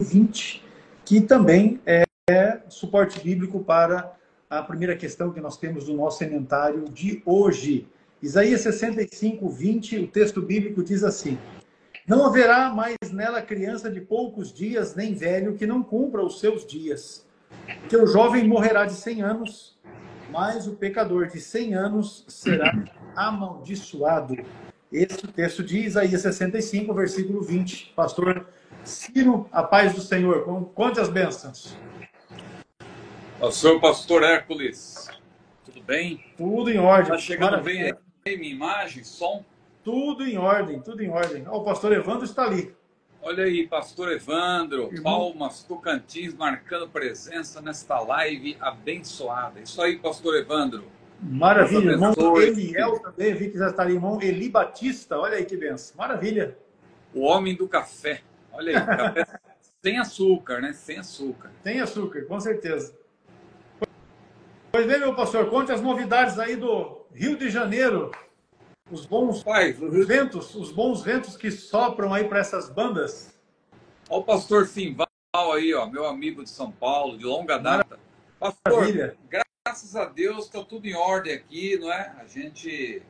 20, que também é suporte bíblico para a primeira questão que nós temos no nosso ementário de hoje. Isaías 65, 20, o texto bíblico diz assim: não haverá mais nela criança de poucos dias, nem velho que não cumpra os seus dias. Porque o jovem morrerá de 100 anos, mas o pecador de 100 anos será amaldiçoado. Esse é o texto de Isaías 65, versículo 20. Pastor Ciro, a paz do Senhor. Conte as bênçãos. Pastor Hércules, tudo bem? Tudo em ordem. Está chegando bem aí minha imagem, som? Tudo em ordem, tudo em ordem. O pastor Evandro está ali. Olha aí, pastor Evandro, Irmão. Palmas, Tocantins, marcando presença nesta live abençoada. Isso aí, pastor Evandro. Maravilha, irmão Eliel também, vi que já está ali, irmão Eli Batista, olha aí que benção. Maravilha. O homem do café, olha aí, café sem açúcar, né? Sem açúcar. Sem açúcar, com certeza. Pois bem, meu pastor, conte as novidades aí do Rio de Janeiro. Os bons ventos que sopram aí para essas bandas. Olha o pastor Simval aí, ó, meu amigo de São Paulo, de longa data. Pastor, Maravilha. Graças a Deus está tudo em ordem aqui, não é? A gente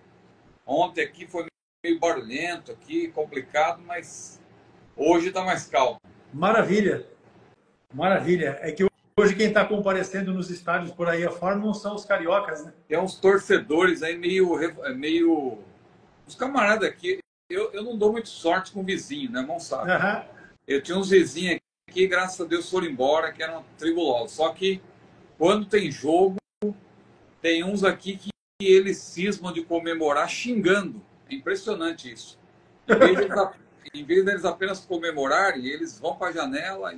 ontem aqui foi meio barulhento aqui, complicado, mas hoje está mais calmo. Maravilha. Maravilha. É que hoje quem está comparecendo nos estádios por aí afora não são os cariocas, né? Tem uns torcedores aí meio... Os camaradas aqui, eu não dou muito sorte com vizinho, né, irmão? Sabe? Uhum. Eu tinha uns vizinhos aqui, graças a Deus foram embora, que eram tribulosos. Só que quando tem jogo, tem uns aqui que eles cismam de comemorar xingando. É impressionante isso. Em vez deles apenas comemorarem, eles vão para a janela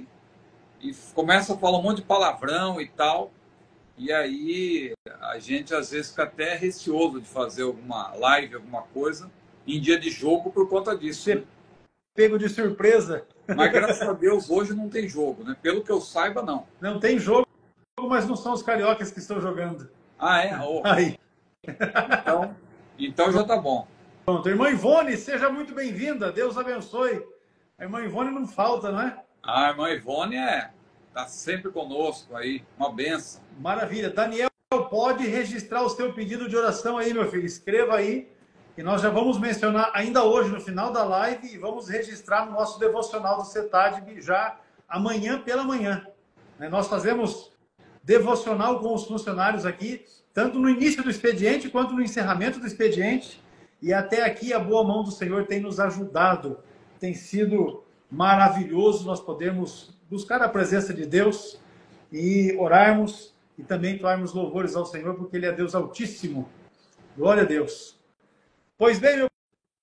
e começam a falar um monte de palavrão e tal. E aí a gente às vezes fica até receoso de fazer alguma live, alguma coisa, em dia de jogo por conta disso. Né? Pego de surpresa. Mas graças a Deus hoje não tem jogo, né? Pelo que eu saiba, não. Não tem jogo, mas não são os cariocas que estão jogando. Ah, é? Oh. Aí. Então já tá bom. Pronto. Irmã Ivone, seja muito bem-vinda. Deus abençoe. A irmã Ivone não falta, não é? A irmã Ivone tá sempre conosco aí. Uma benção. Maravilha. Daniel, pode registrar o seu pedido de oração aí, meu filho. Escreva aí. E nós já vamos mencionar ainda hoje, no final da live, e vamos registrar no nosso devocional do CETADB já amanhã pela manhã. Nós fazemos devocional com os funcionários aqui, tanto no início do expediente quanto no encerramento do expediente. E até aqui a boa mão do Senhor tem nos ajudado. Tem sido maravilhoso nós podermos buscar a presença de Deus e orarmos e também toarmos louvores ao Senhor, porque Ele é Deus Altíssimo. Glória a Deus. Pois bem, meu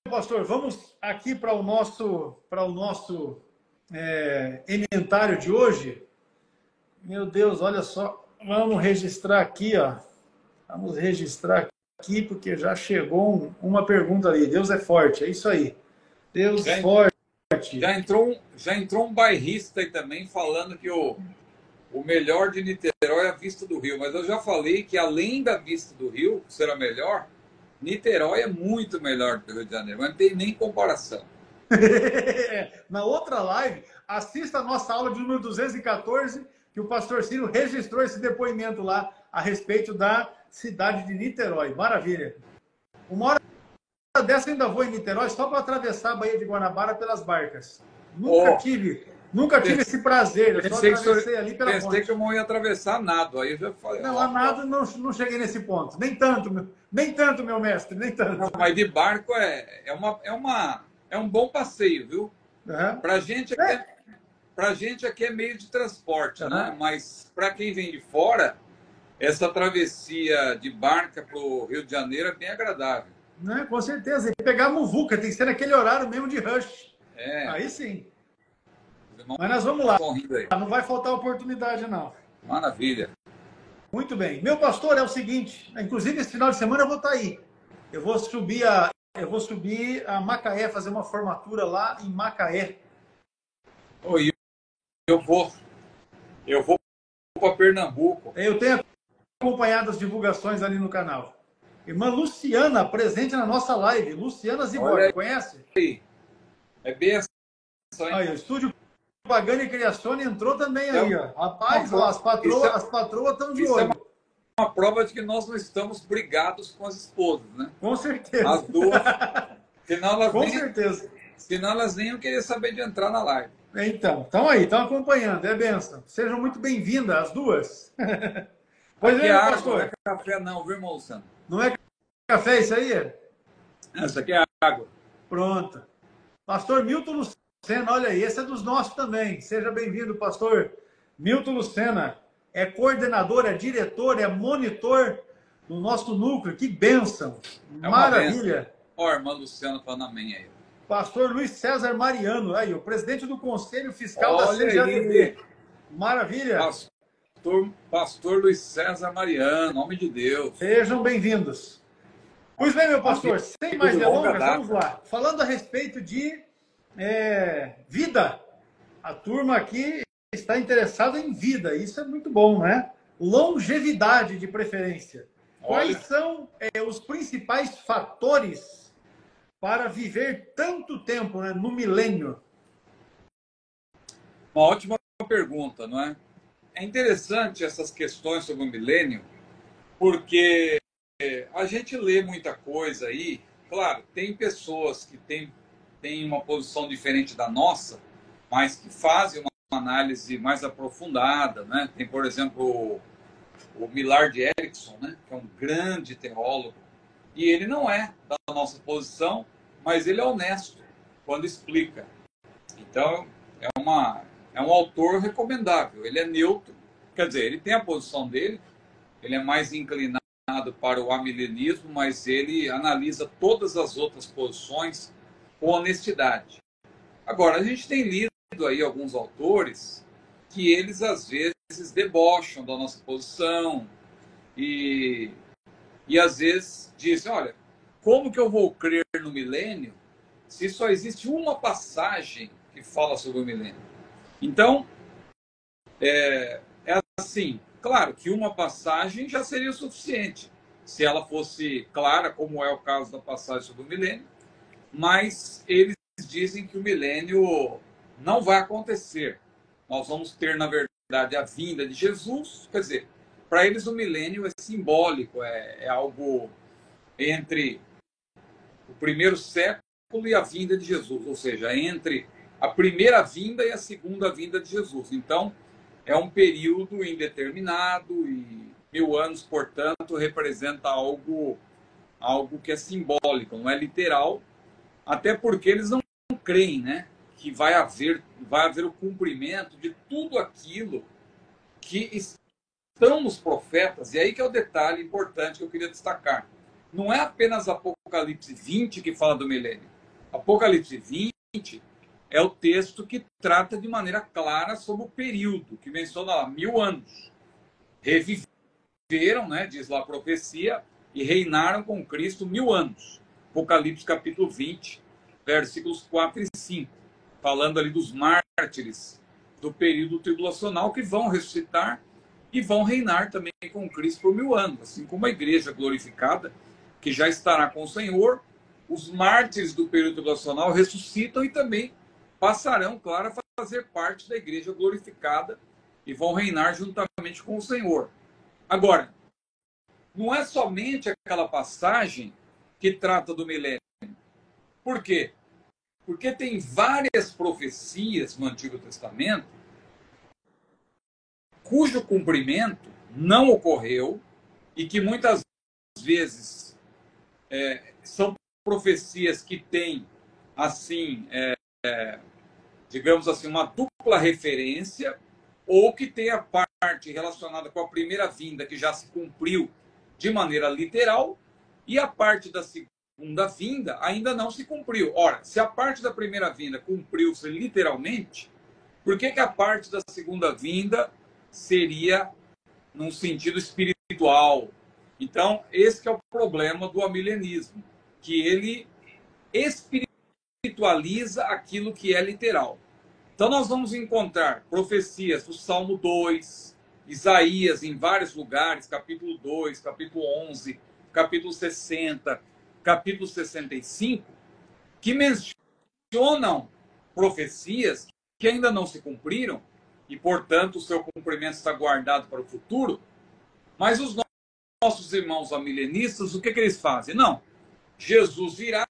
pastor, vamos aqui para o nosso ementário de hoje. Meu Deus, olha só, vamos registrar aqui, ó. Vamos registrar aqui, porque já chegou uma pergunta ali. Deus é forte, é isso aí. Deus é forte. Já entrou um bairrista aí também falando que o melhor de Niterói é a Vista do Rio. Mas eu já falei que além da Vista do Rio, que será melhor, Niterói é muito melhor do que o Rio de Janeiro. Mas não tem nem comparação. Na outra live, assista a nossa aula de número 214, que o pastor Ciro registrou esse depoimento lá a respeito da cidade de Niterói. Maravilha. Uma hora dessa eu ainda vou em Niterói só para atravessar a Baía de Guanabara pelas barcas. Nunca tive esse prazer. Eu só atravessei ali pela ponte. Pensei que eu não ia atravessar nado. Aí eu já falei. Não, a nado não cheguei nesse ponto. Nem tanto, meu mestre, nem tanto. Não, mas de barco é um bom passeio, viu? Uhum. Pra gente aqui é meio de transporte, né? Mas para quem vem de fora, essa travessia de barca para o Rio de Janeiro é bem agradável. Né? Com certeza. E pegar a muvuca, tem que ser naquele horário mesmo de rush. Aí sim. Mas nós vamos lá. Não vai faltar oportunidade, não. Maravilha. Muito bem. Meu pastor, é o seguinte, inclusive esse final de semana eu vou estar aí. Eu vou subir a Macaé, fazer uma formatura lá em Macaé. Eu vou para Pernambuco. Eu tenho acompanhado as divulgações ali no canal. Irmã Luciana, presente na nossa live. Luciana Zibor, conhece? É bem assim. Aí, o estúdio Pagani Criazione entrou também aí, ó. Rapaz, ó, as patroas estão de olho. É uma prova de que nós não estamos brigados com as esposas, né? Com certeza. As duas. Com certeza. Senão elas nem iam querer saber de entrar na live. Então, estão aí, estão acompanhando, é benção. Sejam muito bem-vindas, as duas. Pois é, pastor. Não é café não, viu, irmão Luciano? Não é café isso aí? Essa aqui é água. Pronto. Pastor Milton Lucena, olha aí, esse é dos nossos também. Seja bem-vindo, pastor Milton Lucena. É coordenador, é diretor, é monitor no nosso núcleo. Que bênção. Maravilha. Ó, irmã Luciana falando amém aí. Pastor Luiz César Mariano, aí, o presidente do Conselho Fiscal da CGADB. Maravilha. Pastor Luiz César Mariano, nome de Deus. Sejam bem-vindos. Pois bem, meu pastor, sem mais delongas, vamos lá. Falando a respeito de vida. A turma aqui está interessada em vida. Isso é muito bom, né? Longevidade, de preferência. Quais são os principais fatores para viver tanto tempo, né, no milênio? Uma ótima pergunta, não é? É interessante essas questões sobre o milênio, porque a gente lê muita coisa aí. Claro, tem pessoas que têm uma posição diferente da nossa, mas que fazem uma análise mais aprofundada, né? Tem, por exemplo, o Millard Erickson, né? Que é um grande teólogo, e ele não é da nossa posição, mas ele é honesto quando explica. Então, é um autor recomendável. Ele é neutro, quer dizer, ele tem a posição dele, ele é mais inclinado para o amilenismo, mas ele analisa todas as outras posições com honestidade. Agora, a gente tem lido aí alguns autores que eles, às vezes, debocham da nossa posição e às vezes, dizem, olha, como que eu vou crer no milênio se só existe uma passagem que fala sobre o milênio? Então, é assim, claro que uma passagem já seria o suficiente, se ela fosse clara, como é o caso da passagem sobre o milênio, mas eles dizem que o milênio não vai acontecer. Nós vamos ter, na verdade, a vinda de Jesus, quer dizer, para eles o milênio é simbólico, é algo entre o primeiro século e a vinda de Jesus, ou seja, entre a primeira vinda e a segunda vinda de Jesus. Então, é um período indeterminado e 1000 anos, portanto, representa algo que é simbólico, não é literal, até porque eles não creem, né, que vai haver o cumprimento de tudo aquilo que estão nos profetas. E aí que é o detalhe importante que eu queria destacar. Não é apenas Apocalipse 20 que fala do milênio. Apocalipse 20 é o texto que trata de maneira clara sobre o período, que menciona lá 1000 anos. Reviveram, né, diz lá a profecia, e reinaram com Cristo 1000 anos. Apocalipse capítulo 20, versículos 4 e 5. Falando ali dos mártires do período tribulacional que vão ressuscitar e vão reinar também com Cristo por 1000 anos. Assim como a igreja glorificada, que já estará com o Senhor, os mártires do período tribulacional ressuscitam e também passarão, claro, a fazer parte da igreja glorificada e vão reinar juntamente com o Senhor. Agora, não é somente aquela passagem que trata do milênio. Por quê? Porque tem várias profecias no Antigo Testamento cujo cumprimento não ocorreu e que muitas vezes são profecias que têm, assim, digamos assim, uma dupla referência, ou que tem a parte relacionada com a primeira vinda que já se cumpriu de maneira literal e a parte da segunda vinda ainda não se cumpriu. Ora, se a parte da primeira vinda cumpriu-se literalmente, por que a parte da segunda vinda seria num sentido espiritual? Então, esse que é o problema do amilenismo, que ele espiritualiza aquilo que é literal. Então, nós vamos encontrar profecias do Salmo 2, Isaías em vários lugares, capítulo 2, capítulo 11, capítulo 60, capítulo 65, que mencionam profecias que ainda não se cumpriram, e, portanto, o seu cumprimento está guardado para o futuro. Mas os nossos irmãos amilenistas, o que eles fazem? Não, Jesus virá,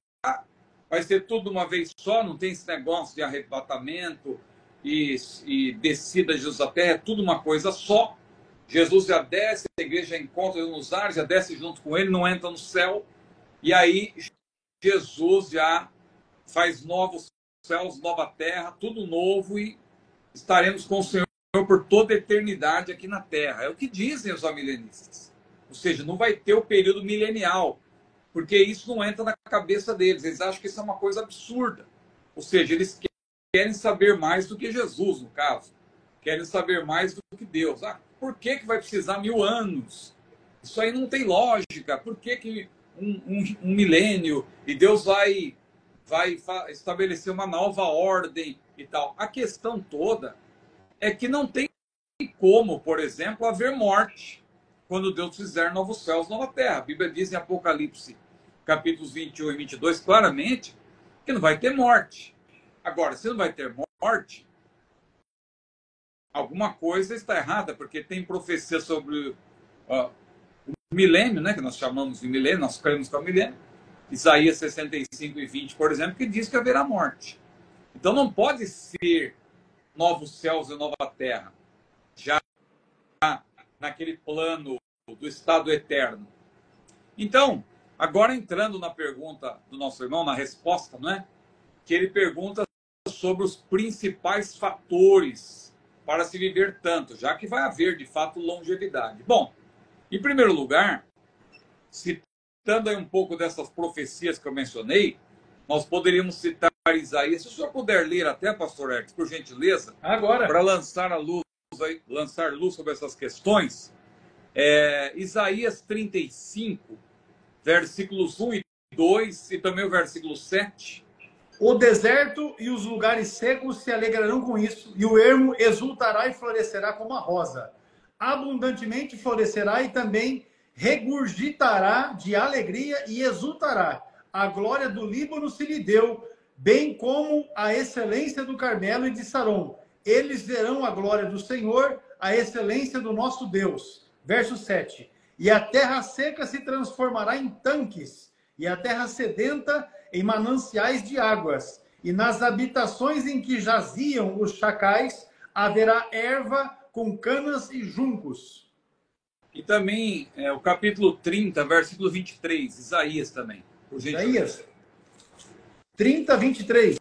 vai ser tudo de uma vez só, não tem esse negócio de arrebatamento e descida de Jesus à terra, é tudo uma coisa só. Jesus já desce, a igreja encontra ele nos ares, já desce junto com ele, não entra no céu. E aí Jesus já faz novos céus, nova terra, tudo novo, e estaremos com o Senhor por toda a eternidade aqui na terra. É o que dizem os amilenistas. Ou seja, não vai ter o período milenial, porque isso não entra na cabeça deles. Eles acham que isso é uma coisa absurda. Ou seja, eles querem saber mais do que Jesus, no caso. Querem saber mais do que Deus. Ah, por que vai precisar 1000 anos? Isso aí não tem lógica. Por que um milênio e Deus vai estabelecer uma nova ordem e tal? A questão toda é que não tem como, por exemplo, haver morte quando Deus fizer novos céus, nova terra. A Bíblia diz em Apocalipse, capítulos 21 e 22, claramente, que não vai ter morte. Agora, se não vai ter morte, alguma coisa está errada, porque tem profecia sobre o milênio, né, que nós chamamos de milênio, nós cremos que é o milênio, Isaías 65 e 20, por exemplo, que diz que haverá morte. Então não pode ser novos céus e nova terra, já naquele plano do estado eterno. Então, agora entrando na pergunta do nosso irmão, na resposta, né, que ele pergunta sobre os principais fatores para se viver tanto, já que vai haver, de fato, longevidade. Bom, em primeiro lugar, citando aí um pouco dessas profecias que eu mencionei, nós poderíamos citar Isaías. Se o senhor puder ler até, pastor Hertz, por gentileza, agora, para lançar luz sobre essas questões, Isaías 35, versículos 1 e 2, e também o versículo 7. O deserto e os lugares secos se alegrarão com isso, e o ermo exultará e florescerá como a rosa. Abundantemente florescerá e também regurgitará de alegria e exultará. A glória do Líbano se lhe deu, bem como a excelência do Carmelo e de Saron. Eles verão a glória do Senhor, a excelência do nosso Deus. Verso 7. E a terra seca se transformará em tanques, e a terra sedenta em mananciais de águas. E nas habitações em que jaziam os chacais, haverá erva com canas e juncos. E também o capítulo 30, versículo 23, Isaías também. Isaías 30, 23.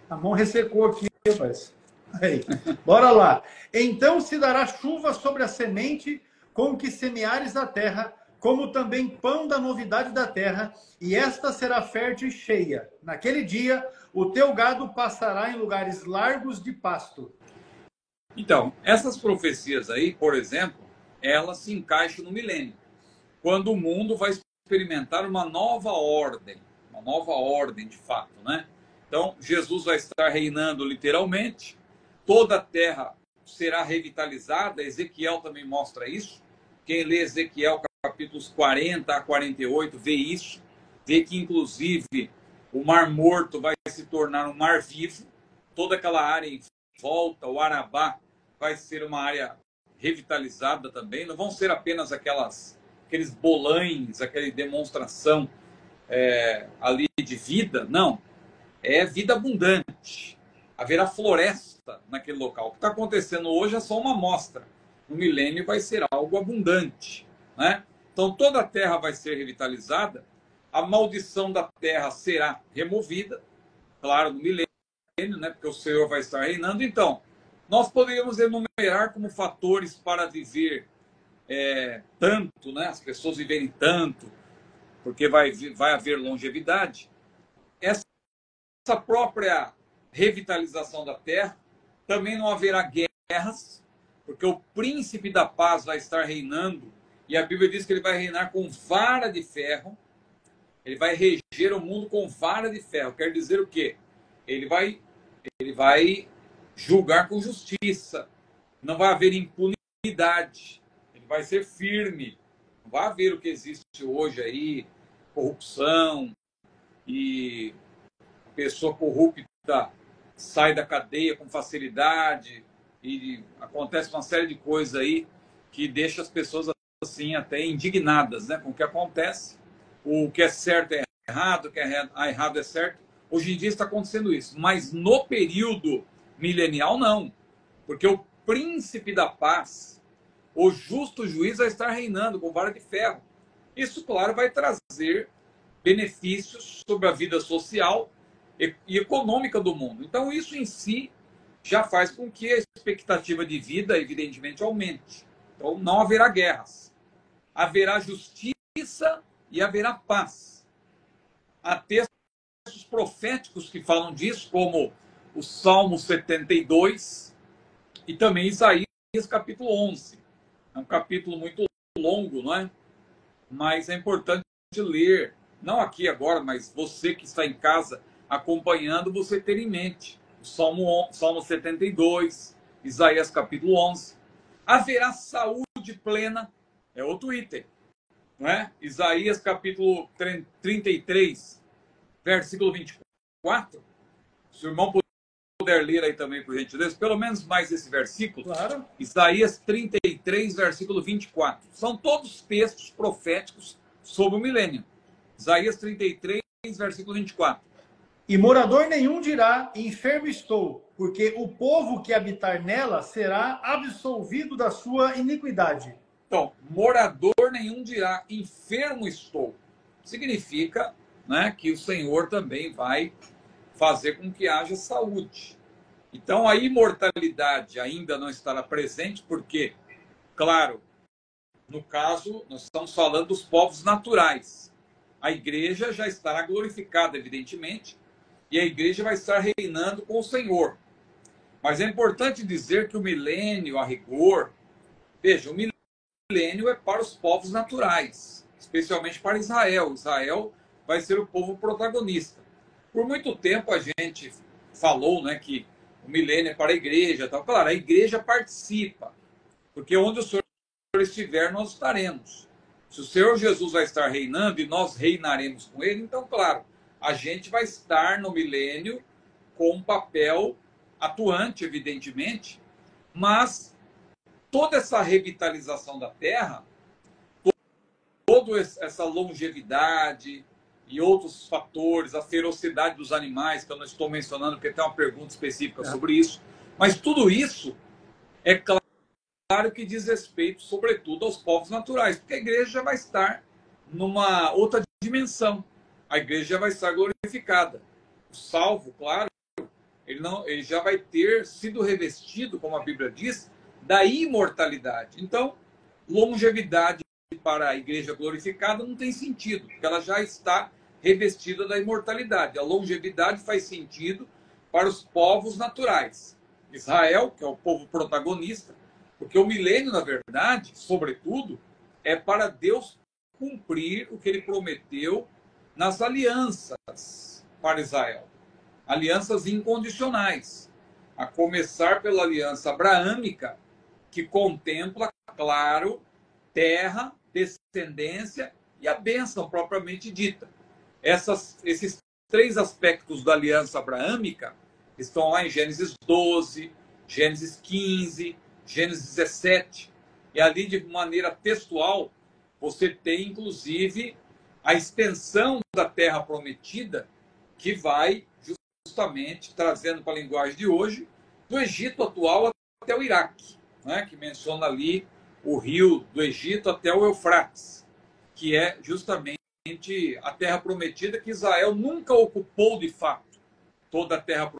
A mão ressecou aqui, rapaz. Aí, bora lá. Então se dará chuva sobre a semente com que semeares a terra, como também pão da novidade da terra, e esta será fértil e cheia. Naquele dia, o teu gado passará em lugares largos de pasto. Então, essas profecias aí, por exemplo, elas se encaixam no milênio, quando o mundo vai experimentar uma nova ordem de fato, né? Então, Jesus vai estar reinando literalmente, toda a terra será revitalizada, Ezequiel também mostra isso. Quem lê Ezequiel capítulos 40 a 48 vê isso, vê que inclusive o Mar Morto vai se tornar um mar vivo, toda aquela área em volta, o Arabá, vai ser uma área revitalizada também, não vão ser apenas aqueles bolães, aquela demonstração ali de vida, não, é vida abundante, haverá floresta naquele local. O que está acontecendo hoje é só uma amostra, no milênio vai ser algo abundante, né? Então toda a terra vai ser revitalizada, a maldição da terra será removida, claro, no milênio, né? Porque o Senhor vai estar reinando. Então, nós poderíamos enumerar como fatores para viver tanto, né? As pessoas viverem tanto, porque vai haver longevidade. Essa própria revitalização da terra, também não haverá guerras, porque o príncipe da paz vai estar reinando, e a Bíblia diz que ele vai reinar com vara de ferro, ele vai reger o mundo com vara de ferro. Quer dizer o quê? Ele vai julgar com justiça, não vai haver impunidade, ele vai ser firme, não vai haver o que existe hoje aí, corrupção e pessoa corrupta sai da cadeia com facilidade e acontece uma série de coisas aí que deixa as pessoas assim até indignadas, né, com o que acontece. O que é certo é errado, o que é errado é certo. Hoje em dia está acontecendo isso, mas no período milenial não, porque o príncipe da paz, o justo juiz, vai estar reinando com vara de ferro. Isso, claro, vai trazer benefícios sobre a vida social e econômica do mundo. Então, isso em si já faz com que a expectativa de vida, evidentemente, aumente. Então, não haverá guerras. Haverá justiça e haverá paz. Há textos proféticos que falam disso, como o Salmo 72 e também Isaías capítulo 11. É um capítulo muito longo, não é? Mas é importante ler, não aqui agora, mas você que está em casa acompanhando, você ter em mente o Salmo 72, Isaías capítulo 11. Haverá saúde plena, é outro item, não é? Isaías capítulo 33, versículo 24. Se o irmão puder ler aí também, por gentileza, pelo menos mais esse versículo. Claro. Isaías 33, versículo 24. São todos textos proféticos sobre o milênio. Isaías 33, versículo 24. E morador nenhum dirá, enfermo estou, porque o povo que habitar nela será absolvido da sua iniquidade. Então, morador nenhum dirá, enfermo estou. Significa, né, que o Senhor também vai fazer com que haja saúde. Então, a imortalidade ainda não estará presente, porque, claro, no caso, nós estamos falando dos povos naturais. A igreja já estará glorificada, evidentemente, e a igreja vai estar reinando com o Senhor. Mas é importante dizer que o milênio, a rigor, veja, o milênio é para os povos naturais, especialmente para Israel. Israel vai ser o povo protagonista. Por muito tempo a gente falou, né, que o milênio é para a igreja. Tal. Claro, a igreja participa, porque onde o Senhor estiver, nós estaremos. Se o Senhor Jesus vai estar reinando e nós reinaremos com ele, então, claro, a gente vai estar no milênio com um papel atuante, evidentemente, mas toda essa revitalização da terra, toda essa longevidade e outros fatores, a ferocidade dos animais, que eu não estou mencionando, porque tem uma pergunta específica sobre isso, mas tudo isso é claro que diz respeito, sobretudo, aos povos naturais, porque a igreja já vai estar numa outra dimensão. A igreja já vai estar glorificada. O salvo, claro, ele já vai ter sido revestido, como a Bíblia diz, da imortalidade. Então, longevidade para a igreja glorificada não tem sentido, porque ela já está revestida da imortalidade. A longevidade faz sentido para os povos naturais. Israel, que é o povo protagonista, porque o milênio, na verdade, sobretudo, é para Deus cumprir o que ele prometeu nas alianças para Israel. Alianças incondicionais. A começar pela aliança abraâmica, que contempla, claro, terra, descendência e a bênção propriamente dita. Esses três aspectos da aliança abraâmica estão lá em Gênesis 12, Gênesis 15, Gênesis 17. E ali, de maneira textual, você tem, inclusive, a extensão da terra prometida, que vai justamente, trazendo para a linguagem de hoje, do Egito atual até o Iraque, né? Que menciona ali o rio do Egito até o Eufrates, que é justamente a terra prometida que Israel nunca ocupou de fato, toda a terra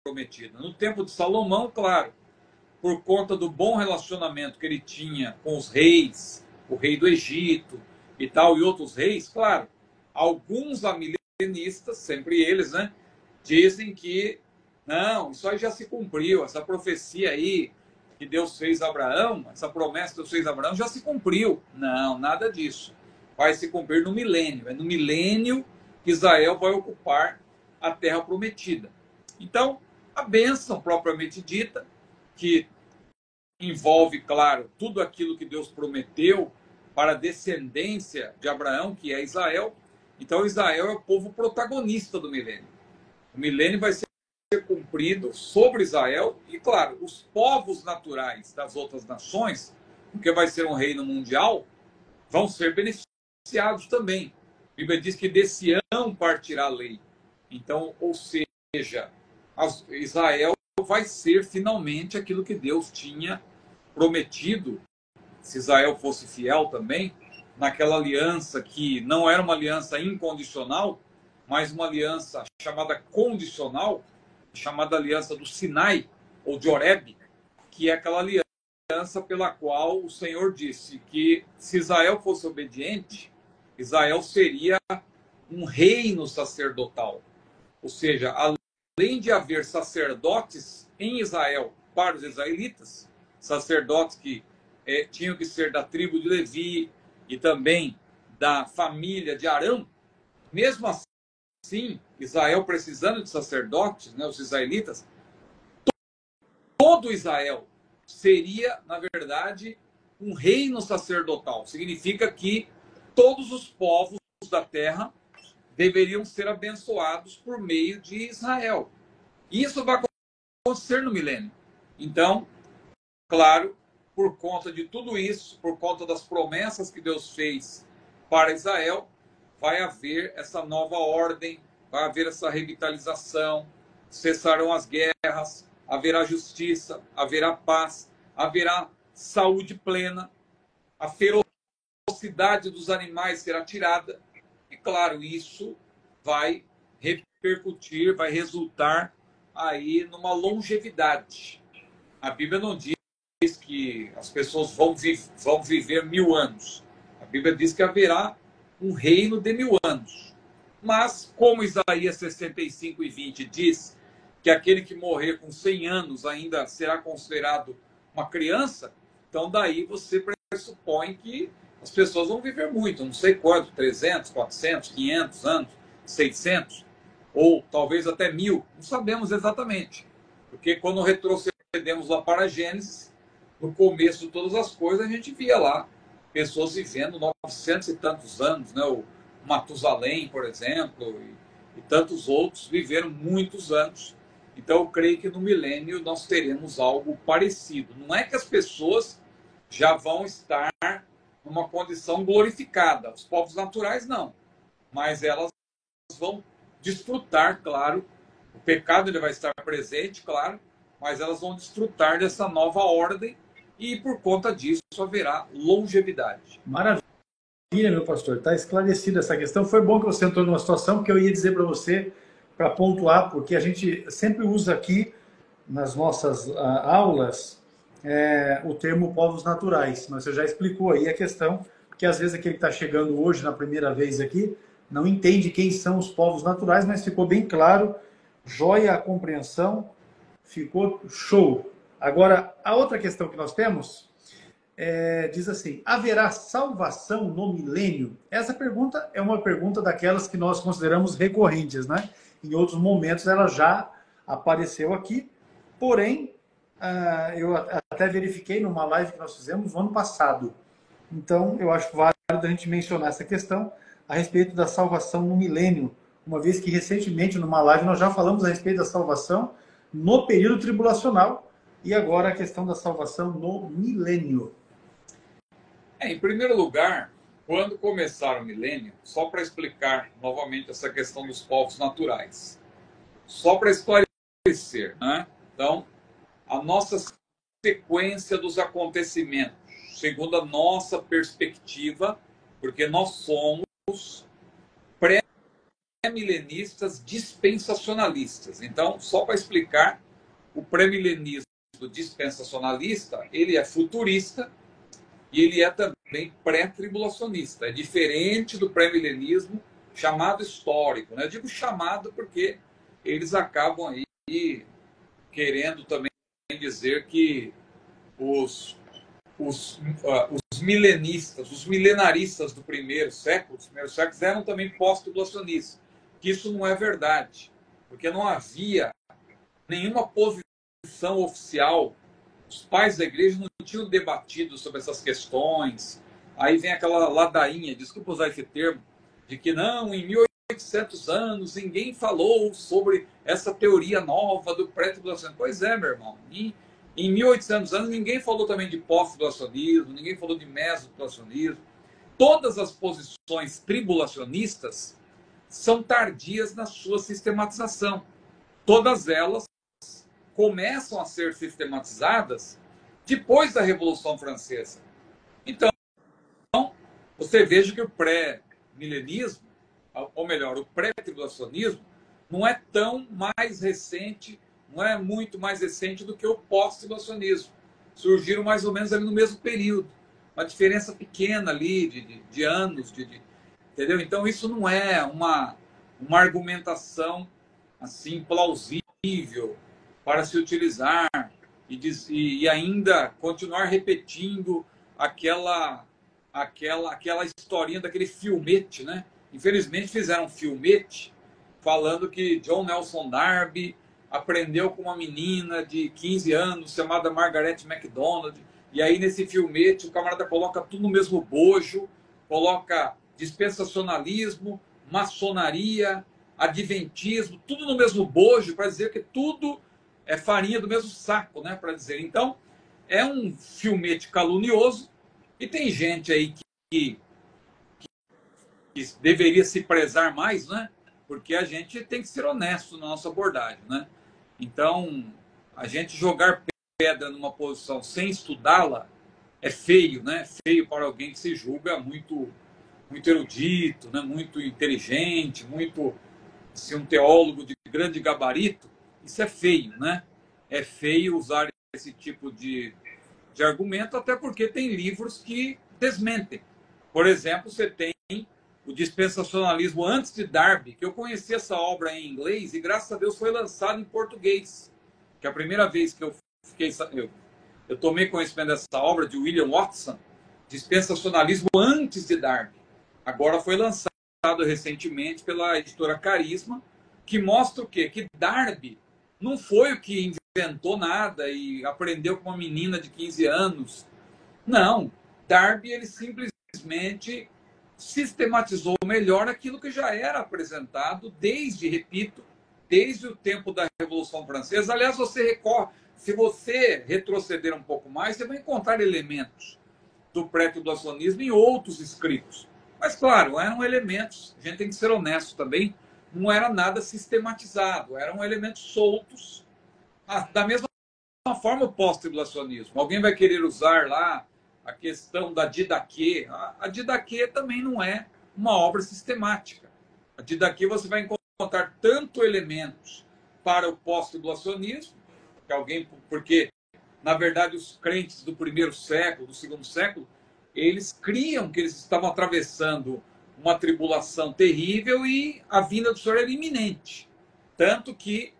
prometida. No tempo de Salomão, claro, por conta do bom relacionamento que ele tinha com os reis, o rei do Egito e tal, e outros reis, claro, alguns amilenistas, sempre eles, né, dizem que não, isso aí já se cumpriu, essa profecia aí que Deus fez a Abraão, essa promessa que Deus fez a Abraão já se cumpriu. Não, nada disso. Vai se cumprir no milênio. É no milênio que Israel vai ocupar a terra prometida. Então, a bênção propriamente dita, que envolve, claro, tudo aquilo que Deus prometeu para a descendência de Abraão, que é Israel. Então, Israel é o povo protagonista do milênio. O milênio vai ser cumprido cumprido sobre Israel e, claro, os povos naturais das outras nações, porque vai ser um reino mundial, vão ser beneficiados também. A Bíblia diz que de Sião partirá a lei. Então, ou seja, Israel vai ser finalmente aquilo que Deus tinha prometido, se Israel fosse fiel também, naquela aliança que não era uma aliança incondicional, mas uma aliança chamada condicional, chamada aliança do Sinai, ou de Horebe, que é aquela aliança pela qual o Senhor disse que se Israel fosse obediente, Israel seria um reino sacerdotal. Ou seja, além de haver sacerdotes em Israel para os israelitas, sacerdotes que tinham que ser da tribo de Levi e também da família de Arão, mesmo assim, Israel precisando de sacerdotes, né, os israelitas, todo Israel seria, na verdade, um reino sacerdotal. Significa que todos os povos da terra deveriam ser abençoados por meio de Israel. Isso vai acontecer no milênio. Então, claro, por conta de tudo isso, por conta das promessas que Deus fez para Israel, vai haver essa nova ordem, vai haver essa revitalização, cessarão as guerras, haverá justiça, haverá paz, haverá saúde plena, a ferocidade dos animais será tirada. E, claro, isso vai repercutir, vai resultar aí numa longevidade. A Bíblia não diz que as pessoas vão viver 1000 anos. A Bíblia diz que haverá um reino de 1000 anos. Mas, como Isaías 65:20 diz que aquele que morrer com 100 anos ainda será considerado uma criança, então daí você pressupõe que as pessoas vão viver muito, não sei quanto, 300, 400, 500 anos, 600, ou talvez até 1000, não sabemos exatamente. Porque quando retrocedemos lá para Gênesis, no começo de todas as coisas, a gente via lá pessoas vivendo 900 e tantos anos, né? O Matusalém, por exemplo, e tantos outros viveram muitos anos. Então, eu creio que no milênio nós teremos algo parecido. Não é que as pessoas já vão estar numa condição glorificada. Os povos naturais, não. Mas elas vão desfrutar, claro. O pecado ele vai estar presente, claro. Mas elas vão desfrutar dessa nova ordem e, por conta disso, haverá longevidade. Maravilha, meu pastor. Está esclarecida essa questão. Foi bom que você entrou numa situação que eu ia dizer para você, para pontuar, porque a gente sempre usa aqui, nas nossas aulas, o termo povos naturais. Mas você já explicou aí a questão, que às vezes aquele que está chegando hoje, na primeira vez aqui, não entende quem são os povos naturais, mas ficou bem claro, joia a compreensão, ficou show. Agora, a outra questão que nós temos diz assim: haverá salvação no milênio? Essa pergunta é uma pergunta daquelas que nós consideramos recorrentes, né? Em outros momentos ela já apareceu aqui, porém, eu até verifiquei numa live que nós fizemos no ano passado. Então, eu acho válido a gente mencionar essa questão a respeito da salvação no milênio, uma vez que recentemente numa live nós já falamos a respeito da salvação no período tribulacional e agora a questão da salvação no milênio. Em primeiro lugar, quando começar o milênio, só para explicar novamente essa questão dos povos naturais, só para esclarecer, né? Então, a nossa sequência dos acontecimentos, segundo a nossa perspectiva, porque nós somos pré-milenistas dispensacionalistas. Então, só para explicar, o pré-milenismo dispensacionalista, ele é futurista e ele é também pré-tribulacionista. É diferente do pré-milenismo chamado histórico, né? Eu digo chamado porque eles acabam aí querendo também dizer que os milenistas, os milenaristas do primeiro século, dos primeiros séculos, eram também pós-tribulacionistas. Que isso não é verdade, porque não havia nenhuma posição oficial. Os pais da igreja não tinham debatido sobre essas questões. Aí vem aquela ladainha, desculpa usar esse termo, de que não, em 1800 anos ninguém falou sobre essa teoria nova do pré-tribulacionismo. Pois é, meu irmão. Em 1800 anos ninguém falou também de pós-tribulacionismo, ninguém falou de meso-tribulacionismo. Todas as posições tribulacionistas são tardias na sua sistematização. Todas elas começam a ser sistematizadas depois da Revolução Francesa. Então, você veja que o pré-milenismo, ou melhor, o pré-tribulacionismo, não é tão mais recente, não é muito mais recente do que o pós-tribulacionismo. Surgiram mais ou menos ali no mesmo período. Uma diferença pequena ali de anos, entendeu? Então, isso não é uma argumentação assim plausível para se utilizar e ainda continuar repetindo aquela historinha daquele filmete, né? Infelizmente fizeram um filmete falando que John Nelson Darby aprendeu com uma menina de 15 anos chamada Margaret MacDonald, e aí nesse filmete o camarada coloca tudo no mesmo bojo, coloca dispensacionalismo, maçonaria, adventismo, tudo no mesmo bojo, para dizer que tudo é farinha do mesmo saco, né? Para dizer. Então, é um filmete calunioso, e tem gente aí que deveria se prezar mais, né? Porque a gente tem que ser honesto na nossa abordagem, né? Então, a gente jogar pedra numa posição sem estudá-la é feio, né? Feio para alguém que se julga muito erudito, né? Muito inteligente, muito assim, um teólogo de grande gabarito. Isso é feio, né? É feio usar esse tipo de argumento, até porque tem livros que desmentem. Por exemplo, você tem o Dispensacionalismo antes de Darby, que eu conheci essa obra em inglês e, graças a Deus, foi lançado em português. Que a primeira vez que eu tomei conhecimento dessa obra, de William Watson, Dispensacionalismo antes de Darby. Agora foi lançado recentemente pela editora Carisma, que mostra o quê? Que Darby não foi o que inventou nada e aprendeu com uma menina de 15 anos. Não. Darby, ele simplesmente sistematizou melhor aquilo que já era apresentado repito, desde o tempo da Revolução Francesa. Aliás, se você retroceder um pouco mais, você vai encontrar elementos do pré-tribulacionismo em outros escritos. Mas, claro, eram elementos, a gente tem que ser honesto também, não era nada sistematizado, eram elementos soltos. Da mesma forma, o pós-tribulacionismo. Alguém vai querer usar lá a questão da Didaquê. A Didaquê também não é uma obra sistemática. A Didaquê você vai encontrar tanto elementos para o pós-tribulacionismo, porque, na verdade, os crentes do primeiro século, do segundo século, eles criam que eles estavam atravessando uma tribulação terrível e a vinda do Senhor era iminente. Tanto que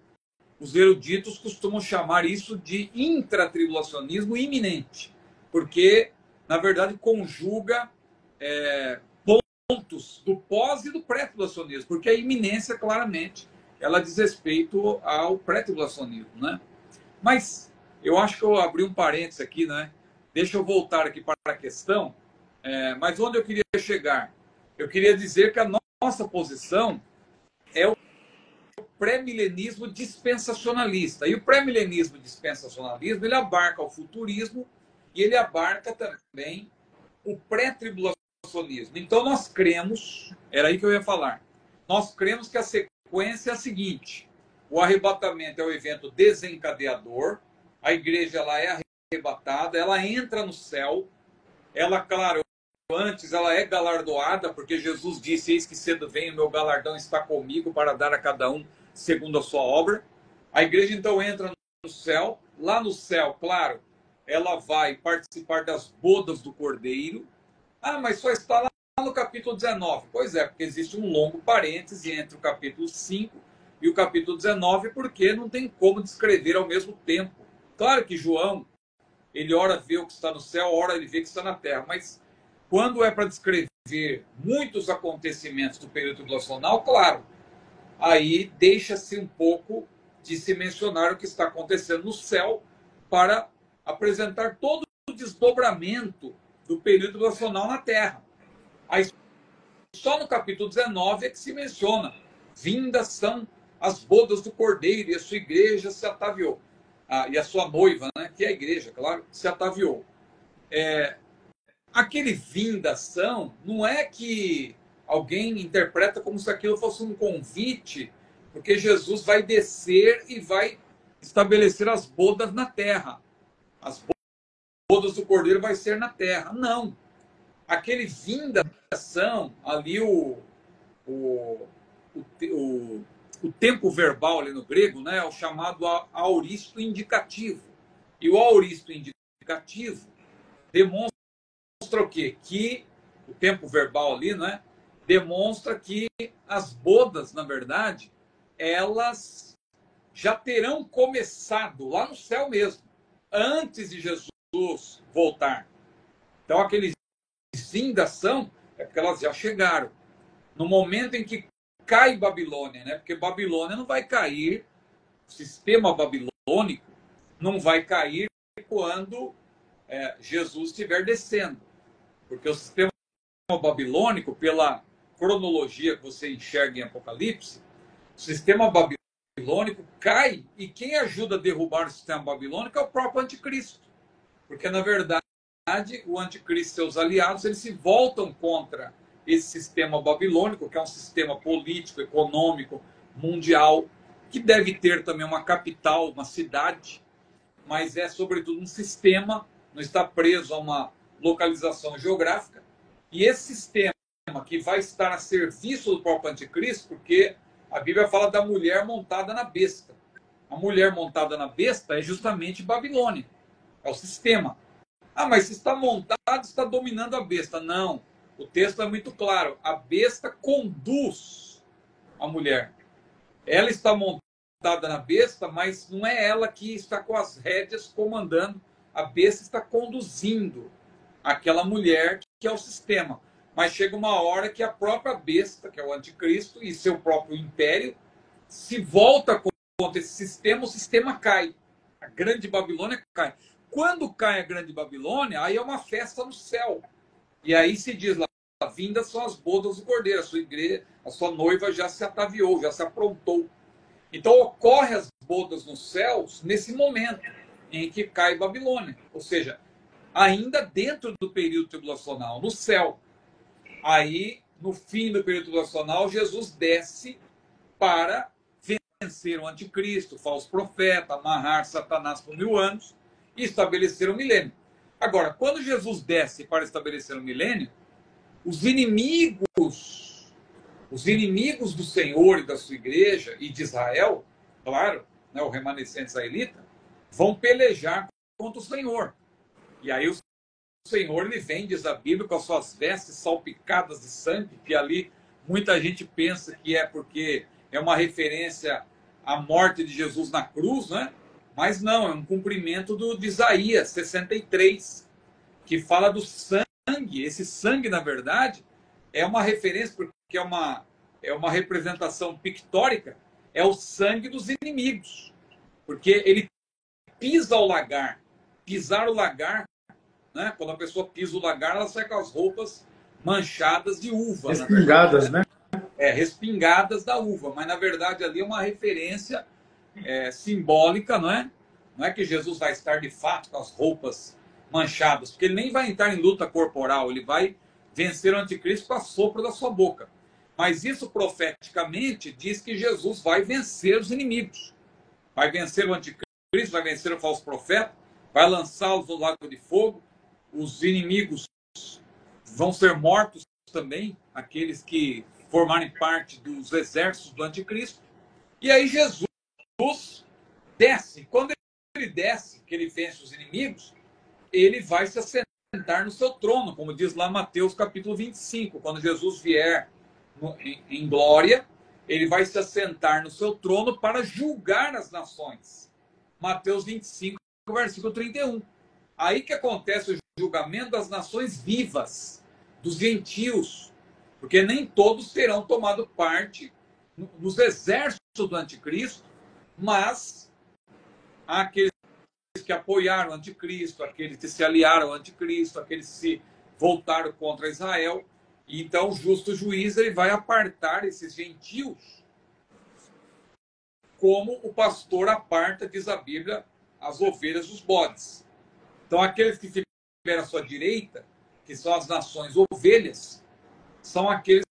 os eruditos costumam chamar isso de intratribulacionismo iminente, porque, na verdade, conjuga pontos do pós e do pré-tribulacionismo, porque a iminência, claramente, ela diz respeito ao pré-tribulacionismo, né? Mas eu acho que eu abri um parênteses aqui, né? Deixa eu voltar aqui para a questão, mas onde eu queria chegar? Eu queria dizer que a nossa posição é o pré-milenismo dispensacionalista. E o pré-milenismo dispensacionalismo, ele abarca o futurismo e ele abarca também o pré-tribulacionismo. Então nós cremos, era aí que eu ia falar, nós cremos que a sequência é a seguinte: o arrebatamento é o evento desencadeador, a igreja ela é arrebatada, ela entra no céu, ela, claro, antes ela é galardoada, porque Jesus disse: eis que cedo vem, o meu galardão está comigo para dar a cada um segundo a sua obra. A igreja então entra no céu. Lá no céu, claro, ela vai participar das bodas do Cordeiro. Mas só está lá no capítulo 19. Pois é, porque existe um longo parêntese entre o capítulo 5 e o capítulo 19, porque não tem como descrever ao mesmo tempo. Claro que João, ele ora vê o que está no céu, ora ele vê o que está na terra, mas quando é para descrever muitos acontecimentos do período tribulacional, claro, aí deixa-se um pouco de se mencionar o que está acontecendo no céu para apresentar todo o desdobramento do período tribulacional na terra. A só no capítulo 19 é que se menciona: vindas são as bodas do Cordeiro, e a sua igreja se ataviou. E a sua noiva, né, que é a igreja, claro, se ataviou. Aquele vindas são, não é que alguém interpreta como se aquilo fosse um convite, porque Jesus vai descer e vai estabelecer as bodas na terra. As bodas do Cordeiro vai ser na terra. Não. Aquele vindas são, ali o tempo verbal ali no grego, né, é o chamado aoristo indicativo. E o aoristo indicativo demonstra o quê? Que o tempo verbal ali, né, demonstra que as bodas, na verdade, elas já terão começado lá no céu mesmo, antes de Jesus voltar. Então, aqueles vindas são, é porque elas já chegaram. No momento em que cai Babilônia, né? Porque Babilônia não vai cair, o sistema babilônico não vai cair quando Jesus estiver descendo. Porque o sistema babilônico, pela cronologia que você enxerga em Apocalipse, o sistema babilônico cai, e quem ajuda a derrubar o sistema babilônico é o próprio anticristo. Porque, na verdade, o anticristo e seus aliados, eles se voltam contra esse sistema babilônico, que é um sistema político, econômico, mundial, que deve ter também uma capital, uma cidade, mas é, sobretudo, um sistema, não está preso a uma localização geográfica. E esse sistema que vai estar a serviço do próprio anticristo, porque a Bíblia fala da mulher montada na besta. A mulher montada na besta é justamente Babilônia, é o sistema. Mas se está montado, está dominando a besta. Não, o texto é muito claro. A besta conduz a mulher. Ela está montada na besta, mas não é ela que está com as rédeas comandando. A besta está conduzindo aquela mulher que é o sistema. Mas chega uma hora que a própria besta, que é o anticristo, e seu próprio império, se volta contra esse sistema, o sistema cai. A grande Babilônia cai. Quando cai a grande Babilônia, aí é uma festa no céu. E aí se diz lá, vindas são as bodas do Cordeiro, a sua igreja, a sua noiva já se ataviou, já se aprontou. Então ocorre as bodas nos céus nesse momento em que cai Babilônia. Ou seja, ainda dentro do período tribulacional, no céu. Aí, no fim do período tribulacional, Jesus desce para vencer o anticristo, o falso profeta, amarrar Satanás por 1000 anos e estabelecer o milênio. Agora, quando Jesus desce para estabelecer o milênio, os inimigos do Senhor e da sua igreja e de Israel, claro, né, o remanescente israelita, vão pelejar contra o Senhor. E aí o Senhor, ele vem, diz a Bíblia, com as suas vestes salpicadas de sangue, que ali muita gente pensa que é porque é uma referência à morte de Jesus na cruz, né? Mas não, é um cumprimento de Isaías 63, que fala do sangue. Esse sangue, na verdade, é uma referência, porque é uma representação pictórica, é o sangue dos inimigos. Porque ele pisa o lagar. Pisar o lagar, né? Quando a pessoa pisa o lagar, ela sai com as roupas manchadas de uva. Respingadas, né? Respingadas da uva. Mas, na verdade, ali é uma referência simbólica, não é? Não é que Jesus vai estar, de fato, com as roupas manchadas, porque ele nem vai entrar em luta corporal, ele vai vencer o anticristo com a sopro da sua boca. Mas isso, profeticamente, diz que Jesus vai vencer os inimigos. Vai vencer o anticristo, vai vencer o falso profeta, vai lançá-los no lago de fogo. Os inimigos vão ser mortos também, aqueles que formarem parte dos exércitos do anticristo. E aí Jesus desce. Quando ele desce, que ele vence os inimigos, ele vai se assentar no seu trono, como diz lá Mateus capítulo 25. Quando Jesus vier em glória, ele vai se assentar no seu trono para julgar as nações. Mateus 25, versículo 31. Aí que acontece o julgamento das nações vivas, dos gentios, porque nem todos terão tomado parte nos exércitos do anticristo, mas aqueles que apoiaram o anticristo, aqueles que se aliaram ao anticristo, aqueles que se voltaram contra Israel, Então, o justo juiz ele vai apartar esses gentios, como o pastor aparta, diz a Bíblia, as ovelhas dos bodes. Então, aqueles que estiverem à sua direita, que são as nações ovelhas, são aqueles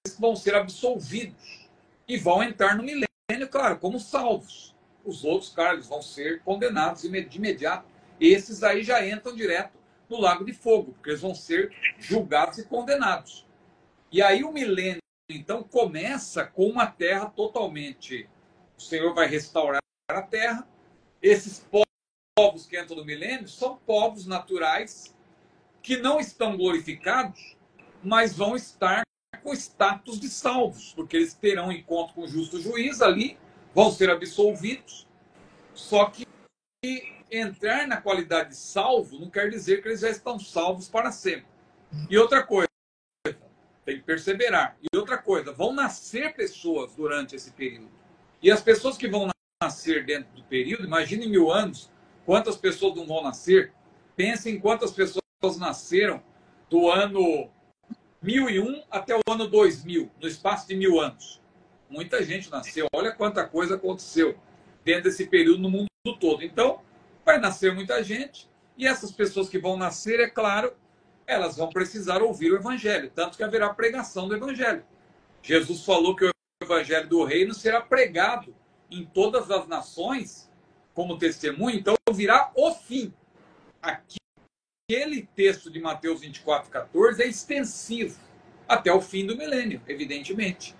que vão ser absolvidos e vão entrar no milênio, claro, como salvos. Os outros, cara, eles vão ser condenados de imediato. Esses aí já entram direto no lago de fogo, porque eles vão ser julgados e condenados. E aí o milênio, então, começa com uma terra totalmente... O Senhor vai restaurar a terra. Esses povos que entram no milênio são povos naturais que não estão glorificados, mas vão estar com status de salvos, porque eles terão encontro com o justo juiz ali, vão ser absolvidos. Só que entrar na qualidade de salvo não quer dizer que eles já estão salvos para sempre. E outra coisa, tem que perseverar. E outra coisa, vão nascer pessoas durante esse período. E as pessoas que vão nascer dentro do período, imagine 1000 anos, quantas pessoas não vão nascer. Pensem em quantas pessoas nasceram do ano 1001 até o ano 2000, no espaço de 1000 anos. Muita gente nasceu. Olha quanta coisa aconteceu dentro desse período no mundo todo. Então, vai nascer muita gente. E essas pessoas que vão nascer, é claro, elas vão precisar ouvir o evangelho. Tanto que haverá pregação do evangelho. Jesus falou que o evangelho do reino será pregado em todas as nações como testemunho. Então, virá o fim. Aquele texto de Mateus 24:14 é extensivo até o fim do milênio, evidentemente.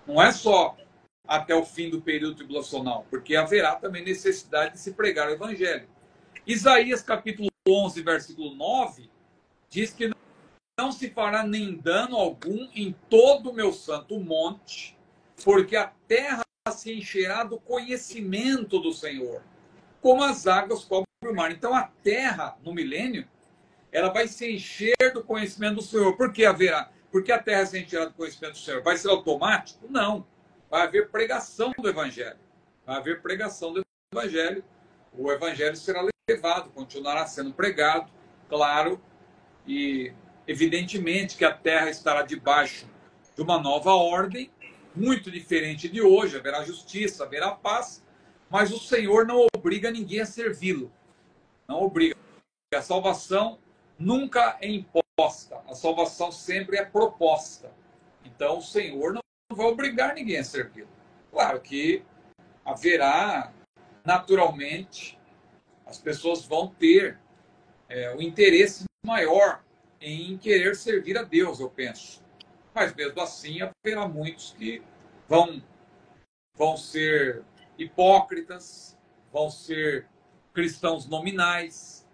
Não é só até o fim do período tribulacional, porque haverá também necessidade de se pregar o evangelho. Isaías capítulo 11, versículo 9, diz que não se fará nem dano algum em todo o meu santo monte, porque a terra se encherá do conhecimento do Senhor, como as águas cobrem o mar. Então a terra, no milênio, ela vai se encher do conhecimento do Senhor. Por que haverá? Porque a terra se encherá do conhecimento do Senhor. Vai ser automático? Não. Vai haver pregação do evangelho. Vai haver pregação do evangelho. O evangelho será levado, continuará sendo pregado, claro, e evidentemente que a terra estará debaixo de uma nova ordem, muito diferente de hoje. Haverá justiça, haverá paz, mas o Senhor não obriga ninguém a servi-lo. Não obriga. A salvação nunca é imposta. A salvação sempre é proposta. Então o Senhor não vai obrigar ninguém a servi-lo. Claro que haverá, naturalmente, as pessoas vão ter um interesse maior em querer servir a Deus, eu penso. Mas mesmo assim, haverá muitos que vão ser hipócritas, vão ser cristãos nominais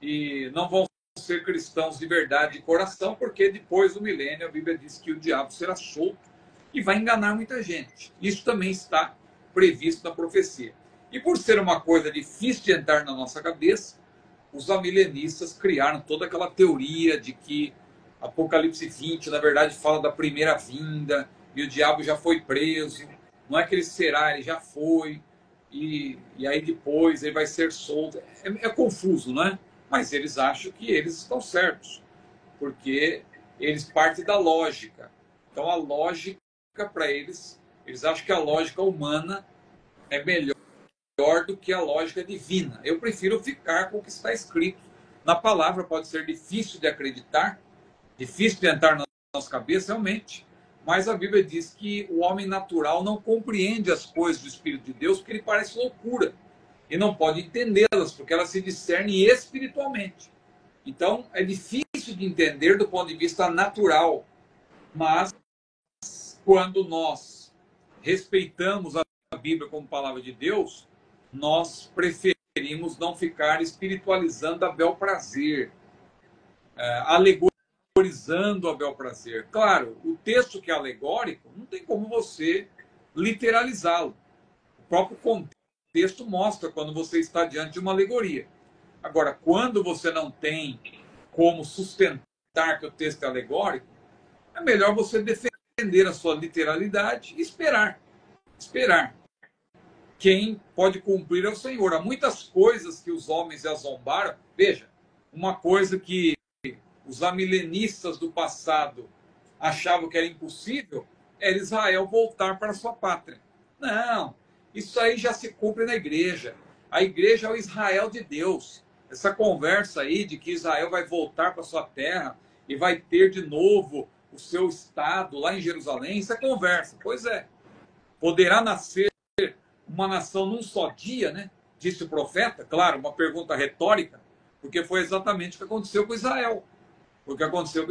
e não vão ser cristãos de verdade de coração, porque depois do milênio a Bíblia diz que o diabo será solto e vai enganar muita gente. Isso também está previsto na profecia. E por ser uma coisa difícil de entrar na nossa cabeça, os amilenistas criaram toda aquela teoria de que Apocalipse 20, na verdade, fala da primeira vinda, e o diabo já foi preso. Não é que ele será, ele já foi, e aí depois ele vai ser solto. É confuso, não é? Mas eles acham que eles estão certos, porque eles partem da lógica. Então a lógica para eles acham que a lógica humana é melhor do que a lógica divina. Eu prefiro ficar com o que está escrito na palavra. Pode ser difícil de acreditar, difícil de entrar na nossa cabeça, realmente. Mas a Bíblia diz que o homem natural não compreende as coisas do Espírito de Deus, porque ele parece loucura. E não pode entendê-las, porque elas se discernem espiritualmente. Então, é difícil de entender do ponto de vista natural. Mas, quando nós respeitamos a Bíblia como palavra de Deus, nós preferimos não ficar espiritualizando a bel prazer, alegorizando a bel prazer. Claro, o texto que é alegórico, não tem como você literalizá-lo. O próprio contexto mostra quando você está diante de uma alegoria. Agora, quando você não tem como sustentar que o texto é alegórico, é melhor você defender a sua literalidade e esperar. Esperar. Quem pode cumprir é o Senhor. Há muitas coisas que os homens já zombaram. Veja, uma coisa que os amilenistas do passado achavam que era impossível, era Israel voltar para sua pátria. Não, isso aí já se cumpre na igreja. A igreja é o Israel de Deus. Essa conversa aí de que Israel vai voltar para sua terra e vai ter de novo o seu estado lá em Jerusalém, isso é conversa. Pois é, poderá nascer uma nação num só dia, né? Disse o profeta. Claro, uma pergunta retórica, porque foi exatamente o que aconteceu com Israel. O que aconteceu com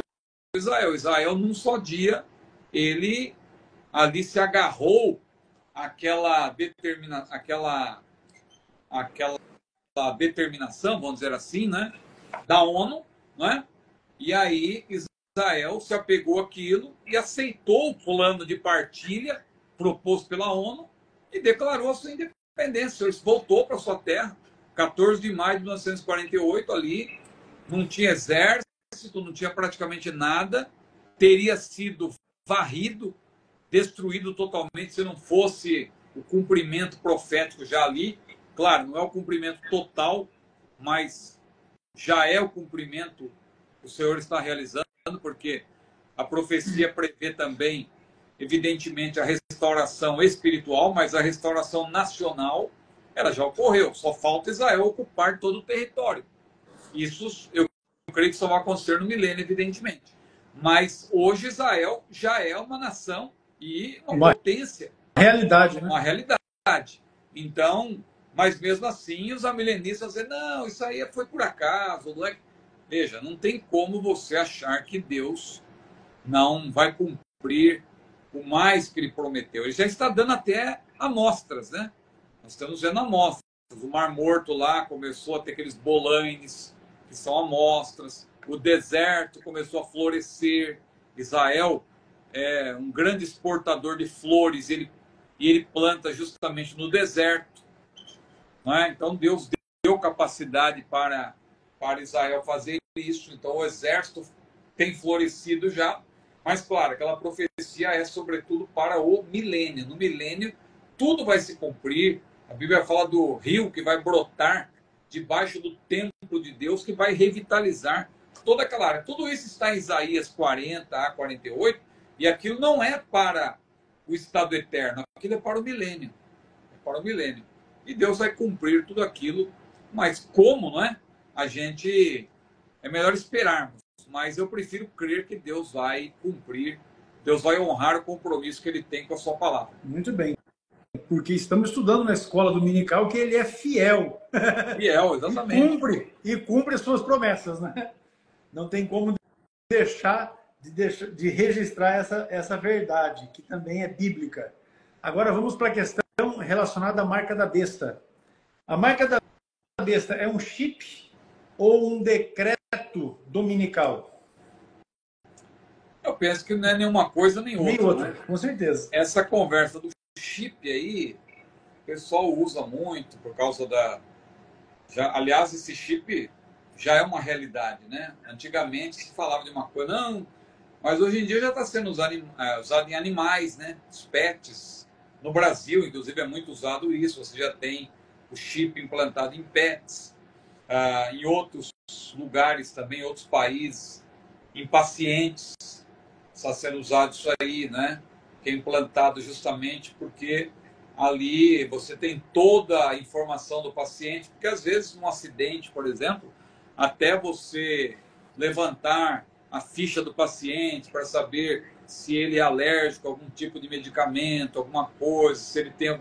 Israel. Israel, num só dia, ele ali se agarrou àquela determinação, vamos dizer assim, né? Da ONU, né? E aí Israel se apegou àquilo e aceitou o plano de partilha proposto pela ONU e declarou a sua independência. Ele voltou para sua terra, 14 de maio de 1948, ali, não tinha exército, não tinha praticamente nada, teria sido varrido, destruído totalmente se não fosse o cumprimento profético já ali. Claro, não é o cumprimento total, mas já é o cumprimento que o Senhor está realizando, porque a profecia prevê também, evidentemente, a restauração espiritual, mas a restauração nacional, ela já ocorreu. Só falta Israel ocupar todo o território. Isso eu creio que só vai acontecer no milênio, evidentemente. Mas hoje Israel já é uma nação e uma potência. Realidade, né? Uma realidade. Então, mas mesmo assim, os amilenistas dizem, não, isso aí foi por acaso. Não é... Veja, não tem como você achar que Deus não vai cumprir o mais que ele prometeu. Ele já está dando até amostras, né? Nós estamos vendo amostras. O Mar Morto lá começou a ter aqueles bolanes, que são amostras. O deserto começou a florescer. Israel é um grande exportador de flores, e ele planta justamente no deserto. Não é? Então Deus deu capacidade para Israel fazer isso. Então o exército tem florescido já. Mas claro, aquela profecia é sobretudo para o milênio. No milênio tudo vai se cumprir. A Bíblia fala do rio que vai brotar debaixo do templo de Deus, que vai revitalizar toda aquela área. Tudo isso está em Isaías 40 a 48, e aquilo não é para o estado eterno, aquilo é para o milênio. É para o milênio. E Deus vai cumprir tudo aquilo, mas como, não é? A gente... É melhor esperarmos, mas eu prefiro crer que Deus vai cumprir, Deus vai honrar o compromisso que ele tem com a sua palavra. Muito bem. Porque estamos estudando na escola dominical que ele é fiel. Fiel, exatamente. E cumpre as suas promessas, né? Não tem como deixar de registrar essa verdade, que também é bíblica. Agora vamos para a questão relacionada à marca da besta. A marca da besta é um chip ou um decreto dominical? Eu penso que não é nenhuma coisa nem outra. Nem outra, né? Com certeza. Essa conversa do chip aí, o pessoal usa muito por causa da... aliás, esse chip já é uma realidade, né? Antigamente se falava de uma coisa, não, mas hoje em dia já está sendo usado em animais, né? Os pets. No Brasil, inclusive, é muito usado isso. Você já tem o chip implantado em pets. Em outros lugares também, em outros países, em pacientes, está sendo usado isso aí, né? Que é implantado justamente porque ali você tem toda a informação do paciente, porque às vezes num acidente, por exemplo, até você levantar a ficha do paciente para saber se ele é alérgico a algum tipo de medicamento, alguma coisa, se ele tem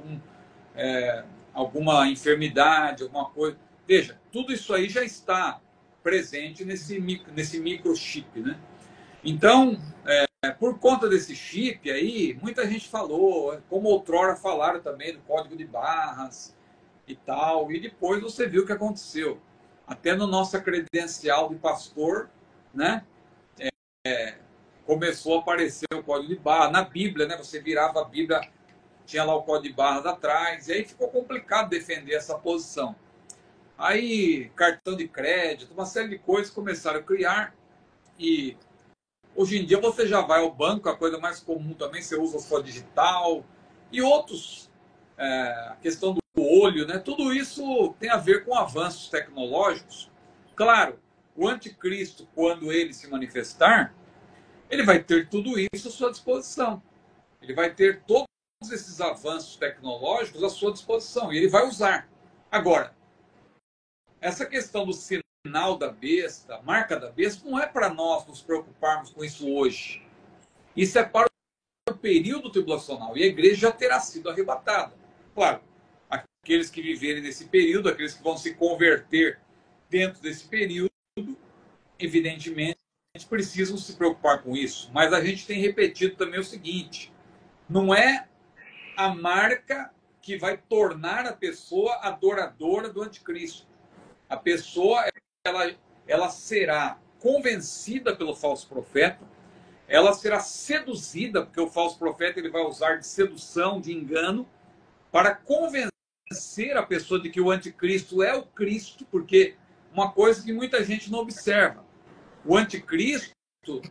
alguma enfermidade, alguma coisa. Veja, tudo isso aí já está presente nesse microchip, né? Então, por conta desse chip aí, muita gente falou, como outrora falaram também do código de barras e tal, e depois você viu o que aconteceu. Até no nossa credencial de pastor, né? Começou a aparecer o código de barra. Na Bíblia, né? Você virava a Bíblia, tinha lá o código de barras atrás, e aí ficou complicado defender essa posição. Aí, cartão de crédito, uma série de coisas começaram a criar, e hoje em dia você já vai ao banco, a coisa mais comum também, você usa só digital, e outros, a questão do olho, né? Tudo isso tem a ver com avanços tecnológicos. Claro, o anticristo, quando ele se manifestar, ele vai ter tudo isso à sua disposição. Ele vai ter todos esses avanços tecnológicos à sua disposição e ele vai usar. Agora, essa questão do sinal da besta, marca da besta, não é para nós nos preocuparmos com isso hoje. Isso é para o período tribulacional e a igreja já terá sido arrebatada. Claro, aqueles que viverem nesse período, aqueles que vão se converter dentro desse período, evidentemente, precisam se preocupar com isso. Mas a gente tem repetido também o seguinte: não é a marca que vai tornar a pessoa adoradora do anticristo. A pessoa, ela será convencida pelo falso profeta, ela será seduzida, porque o falso profeta ele vai usar de sedução, de engano, para convencer a pessoa de que o anticristo é o Cristo, porque uma coisa que muita gente não observa: o anticristo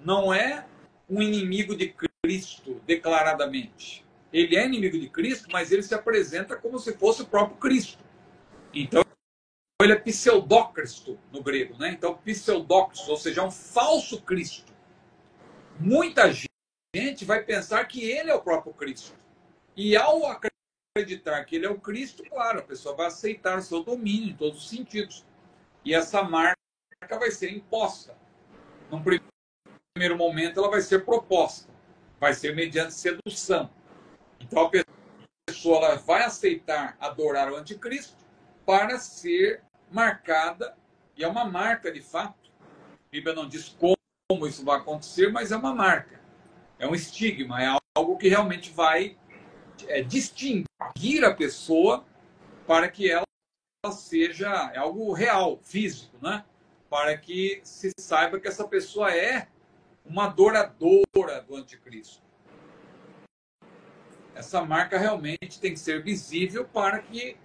não é um inimigo de Cristo declaradamente. Ele é inimigo de Cristo, mas ele se apresenta como se fosse o próprio Cristo. Então, ele é pseudócristo no grego, né? Então, pseudócristo, ou seja, um falso Cristo. Muita gente vai pensar que ele é o próprio Cristo. E ao acreditar que ele é o Cristo, claro, a pessoa vai aceitar o seu domínio em todos os sentidos. E essa marca vai ser imposta. Num primeiro momento, ela vai ser proposta. Vai ser mediante sedução. Então, a pessoa ela vai aceitar adorar o anticristo para ser marcada, e é uma marca de fato. A Bíblia não diz como isso vai acontecer, mas é uma marca. É um estigma, é algo que realmente vai distinguir a pessoa para que ela seja algo real, físico, né? Para que se saiba que essa pessoa é uma adoradora do anticristo. Essa marca realmente tem que ser visível para que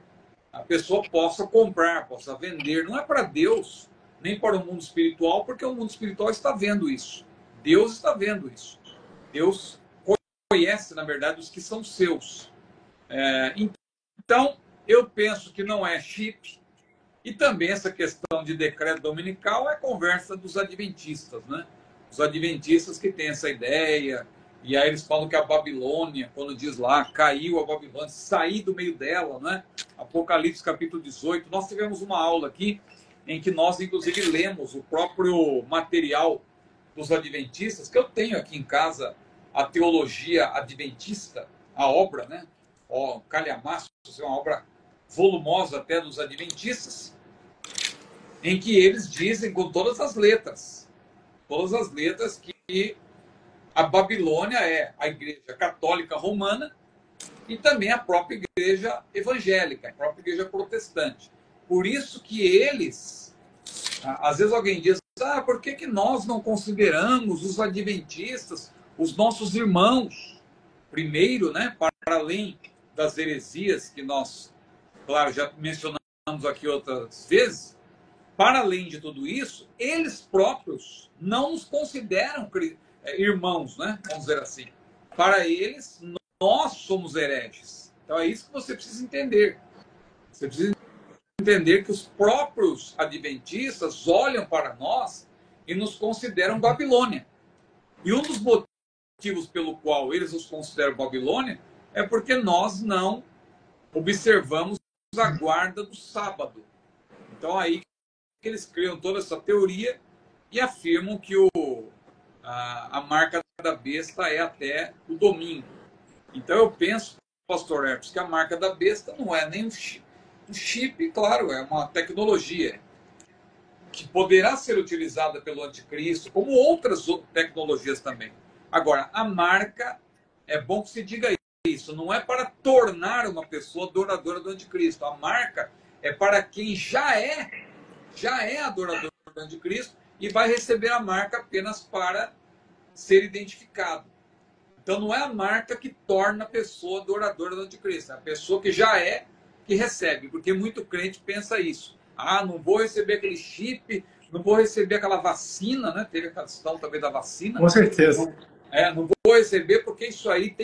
a pessoa possa comprar, possa vender. Não é para Deus, nem para o mundo espiritual, porque o mundo espiritual está vendo isso. Deus está vendo isso. Deus conhece, na verdade, os que são seus. Então, eu penso que não é chip. E também essa questão de decreto dominical é conversa dos adventistas, né? Os adventistas que têm essa ideia. E aí eles falam que a Babilônia, quando diz lá, caiu a Babilônia, sair do meio dela, né? Apocalipse capítulo 18. Nós tivemos uma aula aqui em que nós, inclusive, lemos o próprio material dos adventistas, que eu tenho aqui em casa, a Teologia Adventista, a obra, né? Calhamaço, é uma obra volumosa até dos adventistas, em que eles dizem com todas as letras que a Babilônia é a Igreja Católica Romana e também a própria Igreja Evangélica, a própria Igreja Protestante. Por isso que eles, às vezes alguém diz, por que nós não consideramos os adventistas, os nossos irmãos, primeiro, né, para além das heresias que nós, claro, já mencionamos aqui outras vezes, para além de tudo isso, eles próprios não nos consideram irmãos, né? Vamos dizer assim. Para eles, nós somos hereges. Então é isso que você precisa entender. Você precisa entender que os próprios adventistas olham para nós e nos consideram Babilônia. E um dos motivos pelo qual eles nos consideram Babilônia é porque nós não observamos a guarda do sábado. Então aí que eles criam toda essa teoria e afirmam que a marca da besta é até o domingo. Então eu penso, pastor Herpes, que a marca da besta não é nem um chip. Um chip, claro, é uma tecnologia que poderá ser utilizada pelo anticristo, como outras tecnologias também. Agora, a marca, é bom que se diga isso, não é para tornar uma pessoa adoradora do anticristo. A marca é para quem já é adorador do anticristo e vai receber a marca apenas para ser identificado. Então não é a marca que torna a pessoa adoradora do anticristo, é a pessoa que já é, que recebe, porque muito crente pensa isso. Não vou receber aquele chip, não vou receber aquela vacina, né? Teve a questão também da vacina. Com certeza. Não vou receber porque isso aí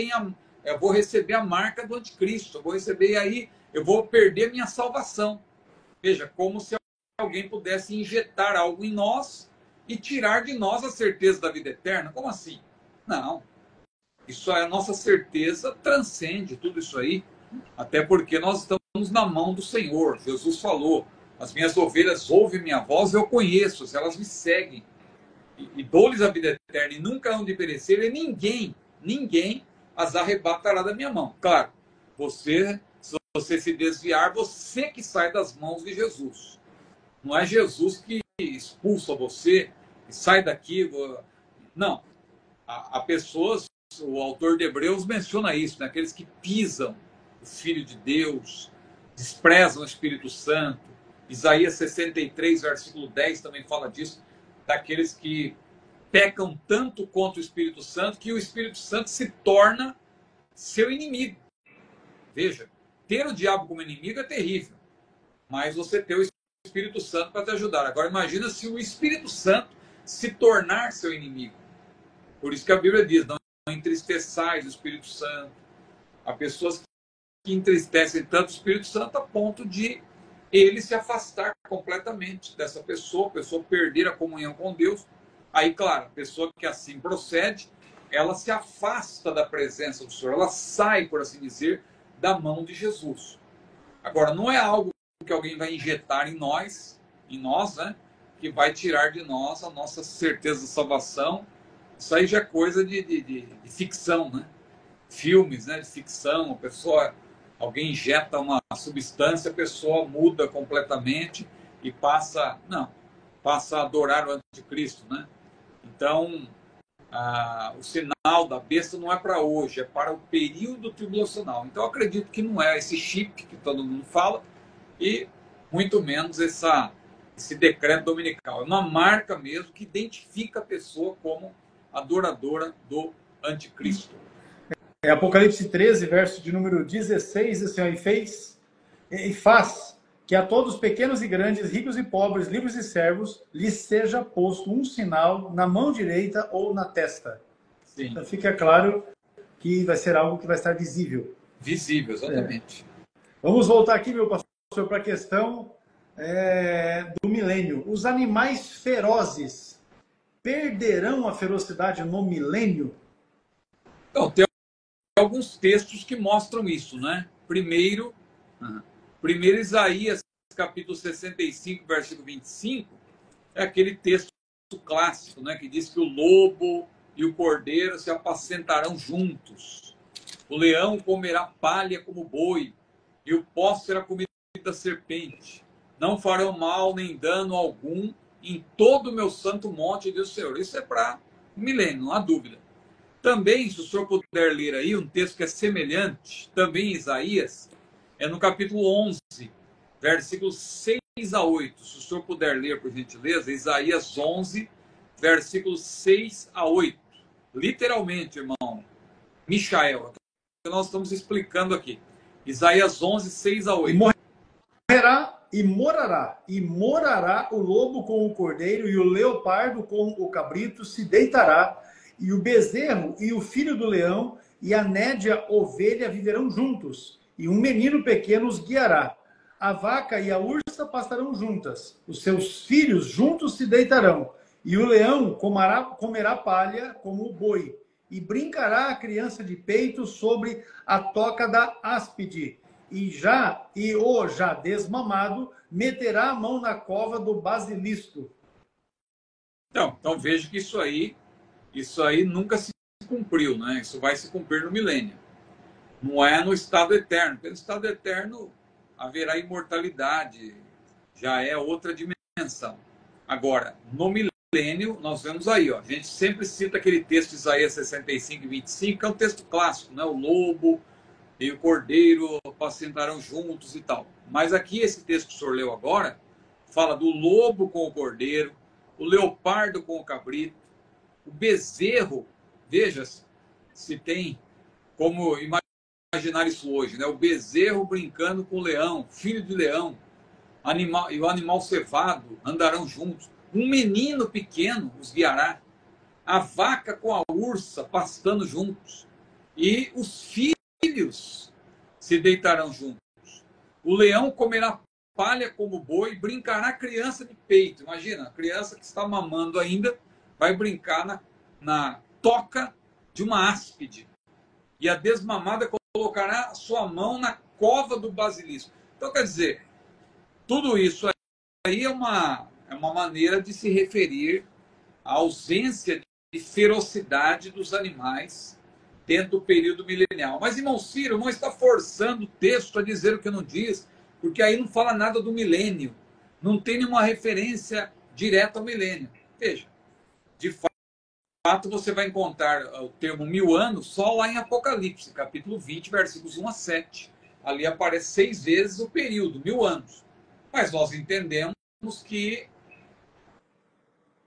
eu vou receber a marca do anticristo, eu vou receber e aí eu vou perder minha salvação. Veja, como se alguém pudesse injetar algo em nós e tirar de nós a certeza da vida eterna. Como assim? Não. Isso é a nossa certeza, transcende tudo isso aí, até porque nós estamos na mão do Senhor. Jesus falou: as minhas ovelhas ouvem minha voz, eu conheço, elas me seguem. E dou-lhes a vida eterna, e nunca hão de perecer, e ninguém as arrebatará da minha mão. Claro, se você se desviar, você que sai das mãos de Jesus. Não é Jesus que expulsa você, que sai daqui. Não. Há pessoas, o autor de Hebreus menciona isso, né? Aqueles que pisam o Filho de Deus, desprezam o Espírito Santo. Isaías 63, versículo 10 também fala disso, daqueles que pecam tanto contra o Espírito Santo que o Espírito Santo se torna seu inimigo. Veja, ter o diabo como inimigo é terrível, mas você ter o Espírito Santo para te ajudar. Agora imagina se o Espírito Santo se tornar seu inimigo. Por isso que a Bíblia diz: não entristeçais o Espírito Santo. Há pessoas que entristecem tanto o Espírito Santo a ponto de ele se afastar completamente dessa pessoa, a pessoa perder a comunhão com Deus. Aí, claro, a pessoa que assim procede, ela se afasta da presença do Senhor, ela sai, por assim dizer, da mão de Jesus. Agora, não é algo que alguém vai injetar em nós, né, que vai tirar de nós a nossa certeza de salvação. Isso aí já é coisa de ficção, né? Filmes, né, de ficção, alguém injeta uma substância, a pessoa muda completamente e passa a adorar o anticristo, né? Então, o sinal da besta não é para hoje, é para o período tribulacional. Então, eu acredito que não é esse chip que todo mundo fala e muito menos esse decreto dominical. É uma marca mesmo que identifica a pessoa como adoradora do anticristo. Apocalipse 13, verso de número 16, assim, ó, e faz que a todos, pequenos e grandes, ricos e pobres, livres e servos, lhes seja posto um sinal na mão direita ou na testa. Sim. Então fica claro que vai ser algo que vai estar visível. Visível, exatamente. Vamos voltar aqui, meu pastor, para a questão do milênio. Os animais ferozes perderão a ferocidade no milênio? Então, tem alguns textos que mostram isso, né? Primeiro Isaías, capítulo 65, versículo 25, é aquele texto clássico, né? Que diz que o lobo e o cordeiro se apacentarão juntos. O leão comerá palha como boi, e o poste será comida da serpente. Não farão mal nem dano algum em todo o meu santo monte, diz o Senhor. Isso é para o milênio, não há dúvida. Também, se o senhor puder ler aí, um texto que é semelhante, também em Isaías, é no capítulo 11, versículos 6 a 8. Se o senhor puder ler, por gentileza, Isaías 11, versículos 6 a 8. Literalmente, irmão, Michael, que nós estamos explicando aqui. Isaías 11, 6 a 8. E morará o lobo com o cordeiro, e o leopardo com o cabrito se deitará, e o bezerro e o filho do leão e a nédia ovelha viverão juntos, e um menino pequeno os guiará. A vaca e a ursa pastarão juntas, os seus filhos juntos se deitarão, e o leão comerá palha como o boi, e brincará a criança de peito sobre a toca da áspide, e o já desmamado meterá a mão na cova do basilisco. Então veja que isso aí nunca se cumpriu, né? Isso vai se cumprir no milênio. Não é no estado eterno, porque no estado eterno haverá imortalidade, já é outra dimensão. Agora, no milênio, nós vemos aí, ó, a gente sempre cita aquele texto de Isaías 65 e 25, que é um texto clássico, né? O lobo e o cordeiro apacentarão juntos e tal. Mas aqui, esse texto que o senhor leu agora, fala do lobo com o cordeiro, o leopardo com o cabrito, o bezerro. Veja se tem como imaginar isso hoje, né? O bezerro brincando com o leão, filho de leão, e o animal cevado andarão juntos. Um menino pequeno os guiará. A vaca com a ursa pastando juntos. E os filhos se deitarão juntos. O leão comerá palha como boi, brincará criança de peito. Imagina, a criança que está mamando ainda vai brincar na toca de uma áspide. E a desmamada colocará a sua mão na cova do basilisco. Então, quer dizer, tudo isso aí é uma maneira de se referir à ausência de ferocidade dos animais dentro do período milenial. Mas, irmão Ciro, não está forçando o texto a dizer o que não diz, porque aí não fala nada do milênio. Não tem nenhuma referência direta ao milênio. Veja, de fato, você vai encontrar o termo 1000 anos só lá em Apocalipse, capítulo 20, versículos 1 a 7. Ali aparece 6 vezes o período, 1000 anos. Mas nós entendemos que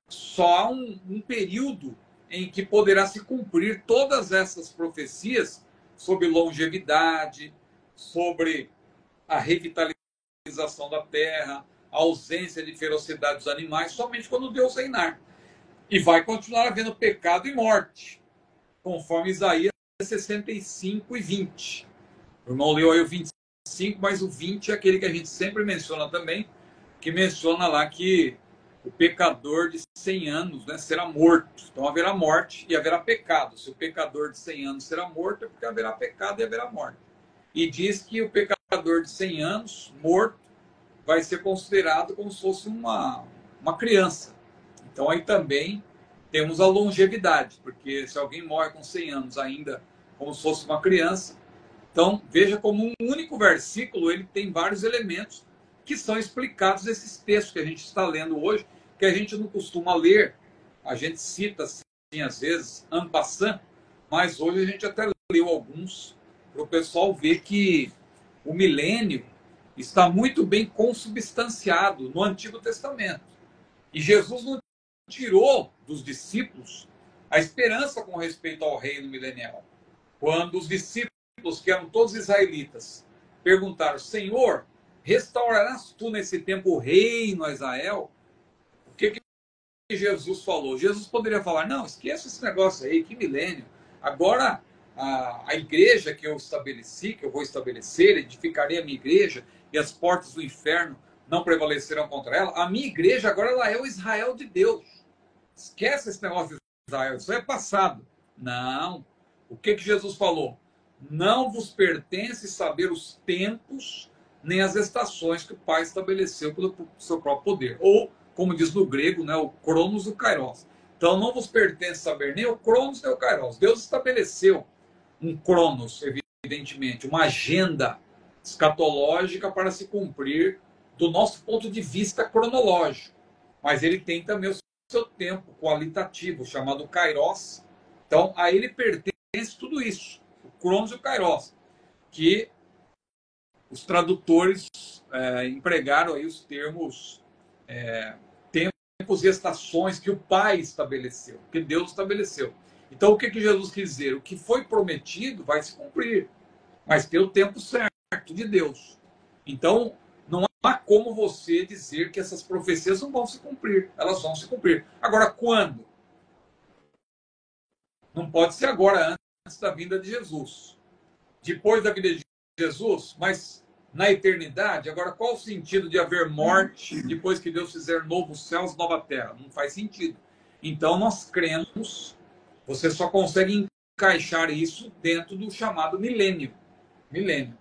só há um período em que poderá se cumprir todas essas profecias sobre longevidade, sobre a revitalização da terra, a ausência de ferocidade dos animais, somente quando Deus reinar. E vai continuar havendo pecado e morte, conforme Isaías 65 e 20. O irmão leu aí o 25, mas o 20 é aquele que a gente sempre menciona também, que menciona lá que o pecador de 100 anos, né, será morto. Então haverá morte e haverá pecado. Se o pecador de 100 anos será morto, é porque haverá pecado e haverá morte. E diz que o pecador de 100 anos, morto, vai ser considerado como se fosse uma criança. Então aí também temos a longevidade, porque se alguém morre com 100 anos ainda como se fosse uma criança, então veja como um único versículo ele tem vários elementos que são explicados nesses textos que a gente está lendo hoje, que a gente não costuma ler, a gente cita assim às vezes, en passant, mas hoje a gente até leu alguns para o pessoal ver que o milênio está muito bem consubstanciado no Antigo Testamento. E Jesus não tirou dos discípulos a esperança com respeito ao reino milenial. Quando os discípulos, que eram todos israelitas, perguntaram: Senhor, restaurarás tu nesse tempo o reino a Israel? O que Jesus falou? Jesus poderia falar: não, esqueça esse negócio aí, que milênio. Agora a igreja que eu estabeleci, que eu vou estabelecer, edificarei a minha igreja e as portas do inferno não prevalecerão contra ela. A minha igreja agora ela é o Israel de Deus. Esquece esse negócio de Israel, isso é passado. Não. O que Jesus falou? Não vos pertence saber os tempos nem as estações que o Pai estabeleceu pelo seu próprio poder. Ou, como diz no grego, né, o Cronos e o Kairos. Então não vos pertence saber nem o Cronos nem o Kairos. Deus estabeleceu um Cronos, evidentemente, uma agenda escatológica para se cumprir do nosso ponto de vista cronológico. Mas ele tem também o seu tempo qualitativo, chamado Kairos. Então, a ele pertence tudo isso, o Cronos e o Kairos, que os tradutores empregaram aí os termos tempos e estações que o Pai estabeleceu, que Deus estabeleceu. Então, o que Jesus quis dizer? O que foi prometido vai se cumprir, mas tem o tempo certo de Deus. Então, não há como você dizer que essas profecias não vão se cumprir. Elas vão se cumprir. Agora, quando? Não pode ser agora, antes da vinda de Jesus. Depois da vinda de Jesus, mas na eternidade. Agora, qual o sentido de haver morte depois que Deus fizer novos céus e nova terra? Não faz sentido. Então, nós cremos, você só consegue encaixar isso dentro do chamado milênio. Milênio,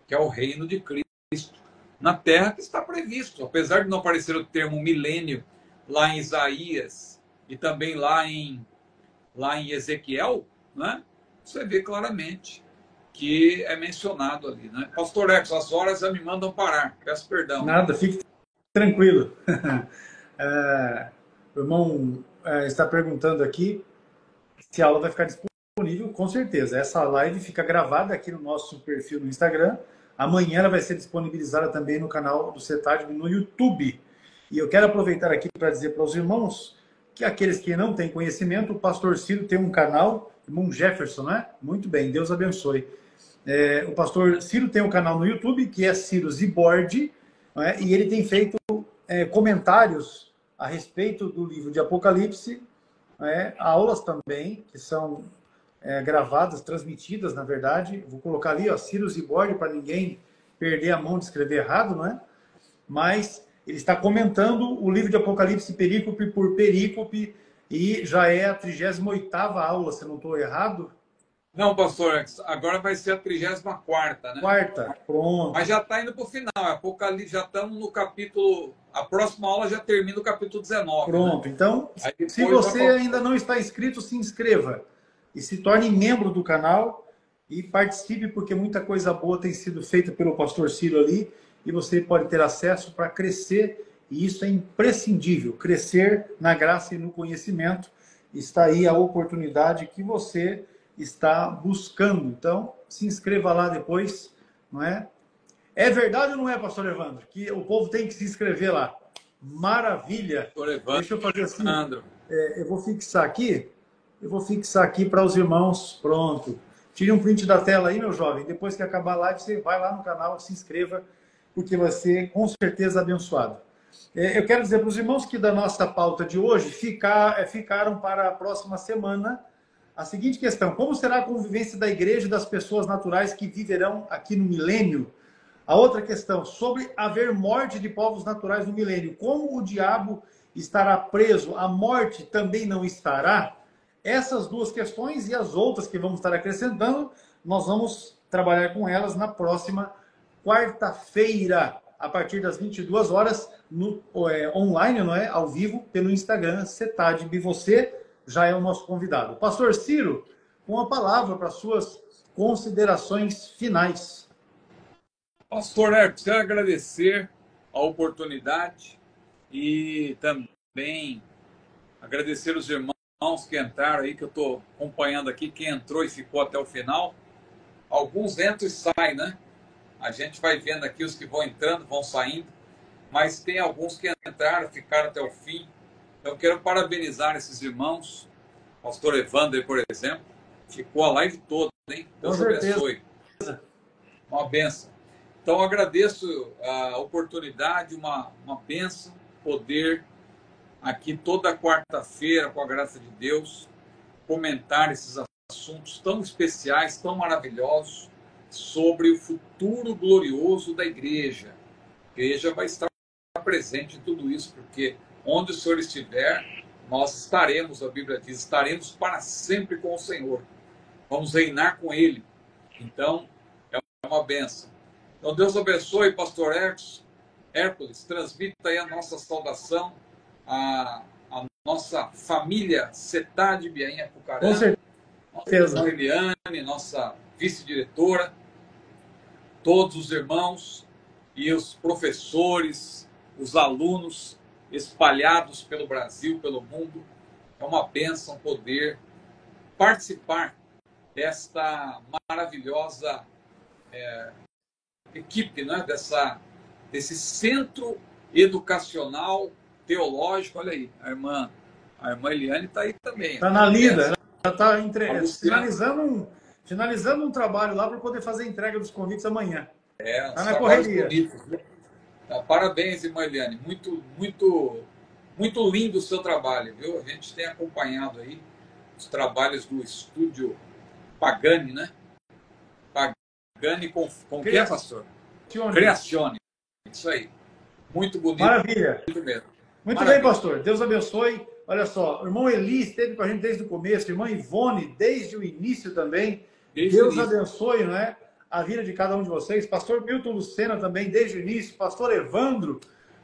que é o reino de Cristo na terra, que está previsto. Apesar de não aparecer o termo milênio lá em Isaías e também lá em Ezequiel, né? Você vê claramente que é mencionado ali, né? Pastor Ex, as horas já me mandam parar. Peço perdão. Nada, fique tranquilo. O irmão está perguntando aqui se a aula vai ficar disponível. Com certeza. Essa live fica gravada aqui no nosso perfil no Instagram. Amanhã ela vai ser disponibilizada também no canal do CETAD no YouTube. E eu quero aproveitar aqui para dizer para os irmãos que aqueles que não têm conhecimento, o pastor Ciro tem um canal, irmão Jefferson, né? Muito bem, Deus abençoe. O pastor Ciro tem um canal no YouTube, que é Ciro Zibordi, né? E ele tem feito comentários a respeito do livro de Apocalipse, né? Aulas também, que são gravadas, transmitidas, na verdade. Vou colocar ali, ó, Ciro Zibordi, para ninguém perder a mão de escrever errado, né? mas ele está comentando o livro de Apocalipse perícope por perícope e já é a 38ª aula, se não estou errado. Não, pastor, agora vai ser a 34ª, né? Quarta, pronto. Mas já está indo para o final. Apocalipse, já estamos no capítulo. A próxima aula já termina o capítulo 19. Pronto. Né? Então, se você ainda não está inscrito, se inscreva e se torne membro do canal e participe, porque muita coisa boa tem sido feita pelo pastor Ciro ali e você pode ter acesso para crescer, e isso é imprescindível. Crescer na graça e no conhecimento. Está aí a oportunidade que você está buscando. Então, se inscreva lá depois, não é? É verdade ou não é, pastor Evandro, que o povo tem que se inscrever lá? Maravilha! Pastor Evandro, deixa eu fazer assim, eu vou fixar aqui para os irmãos, pronto. Tire um print da tela aí, meu jovem, depois que acabar a live, você vai lá no canal, se inscreva, porque vai ser com certeza abençoado. Eu quero dizer para os irmãos que da nossa pauta de hoje ficaram para a próxima semana a seguinte questão: como será a convivência da igreja e das pessoas naturais que viverão aqui no milênio? A outra questão, sobre haver morte de povos naturais no milênio. Como o diabo estará preso? A morte também não estará? Essas duas questões e as outras que vamos estar acrescentando, nós vamos trabalhar com elas na próxima quarta-feira, a partir das 22 horas, online, não é? Ao vivo, pelo Instagram, CETADB. Você já é o nosso convidado. Pastor Ciro, com a palavra para suas considerações finais. Pastor Herto, quero agradecer a oportunidade e também agradecer os irmãos que entraram aí, que eu estou acompanhando aqui, quem entrou e ficou até o final. Alguns entram e saem, né? A gente vai vendo aqui os que vão entrando, vão saindo, mas tem alguns que entraram, ficaram até o fim. Então, quero parabenizar esses irmãos. Pastor Evandro, por exemplo, ficou a live toda, hein? Deus abençoe. Uma benção. Então, agradeço a oportunidade, uma benção poder aqui toda quarta-feira, com a graça de Deus, comentar esses assuntos tão especiais, tão maravilhosos, sobre o futuro glorioso da igreja. A igreja vai estar presente em tudo isso, porque onde o Senhor estiver, nós estaremos, a Bíblia diz, estaremos para sempre com o Senhor. Vamos reinar com Ele. Então, é uma bênção. Então, Deus abençoe, pastor Hércules, transmita aí a nossa saudação, a nossa família CETADB em Apucarana. Com certeza. Nossa Eliane, nossa vice-diretora, todos os irmãos e os professores, os alunos espalhados pelo Brasil, pelo mundo. É uma bênção poder participar desta maravilhosa equipe, né? Desse centro educacional, teológico. Olha aí, a irmã Eliane está aí também. Está na lida, ela está finalizando um trabalho lá para poder fazer a entrega dos convites amanhã. Está na correria. Bonitos, né? Parabéns, irmã Eliane. Muito, muito, muito lindo o seu trabalho, viu? A gente tem acompanhado aí os trabalhos do estúdio Pagani, né? Pagani com quem, pastor? Criazione. Isso aí. Muito bonito. Maravilha. Muito mesmo. Muito bem, pastor. Deus abençoe. Olha só, o irmão Eli esteve com a gente desde o começo, a irmã Ivone desde o início também. Deus abençoe, não é? A vida de cada um de vocês. Pastor Milton Lucena também desde o início. Pastor Evandro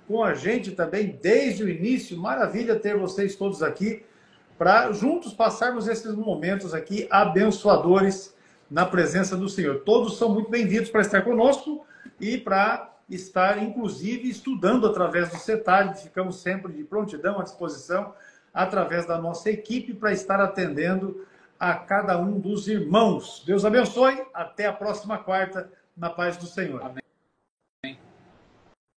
com a gente também desde o início. Maravilha ter vocês todos aqui para juntos passarmos esses momentos aqui abençoadores na presença do Senhor. Todos são muito bem-vindos para estar conosco e para estar, inclusive, estudando através do CETADB. Ficamos sempre de prontidão à disposição através da nossa equipe para estar atendendo a cada um dos irmãos. Deus abençoe. Até a próxima quarta, na paz do Senhor. Amém.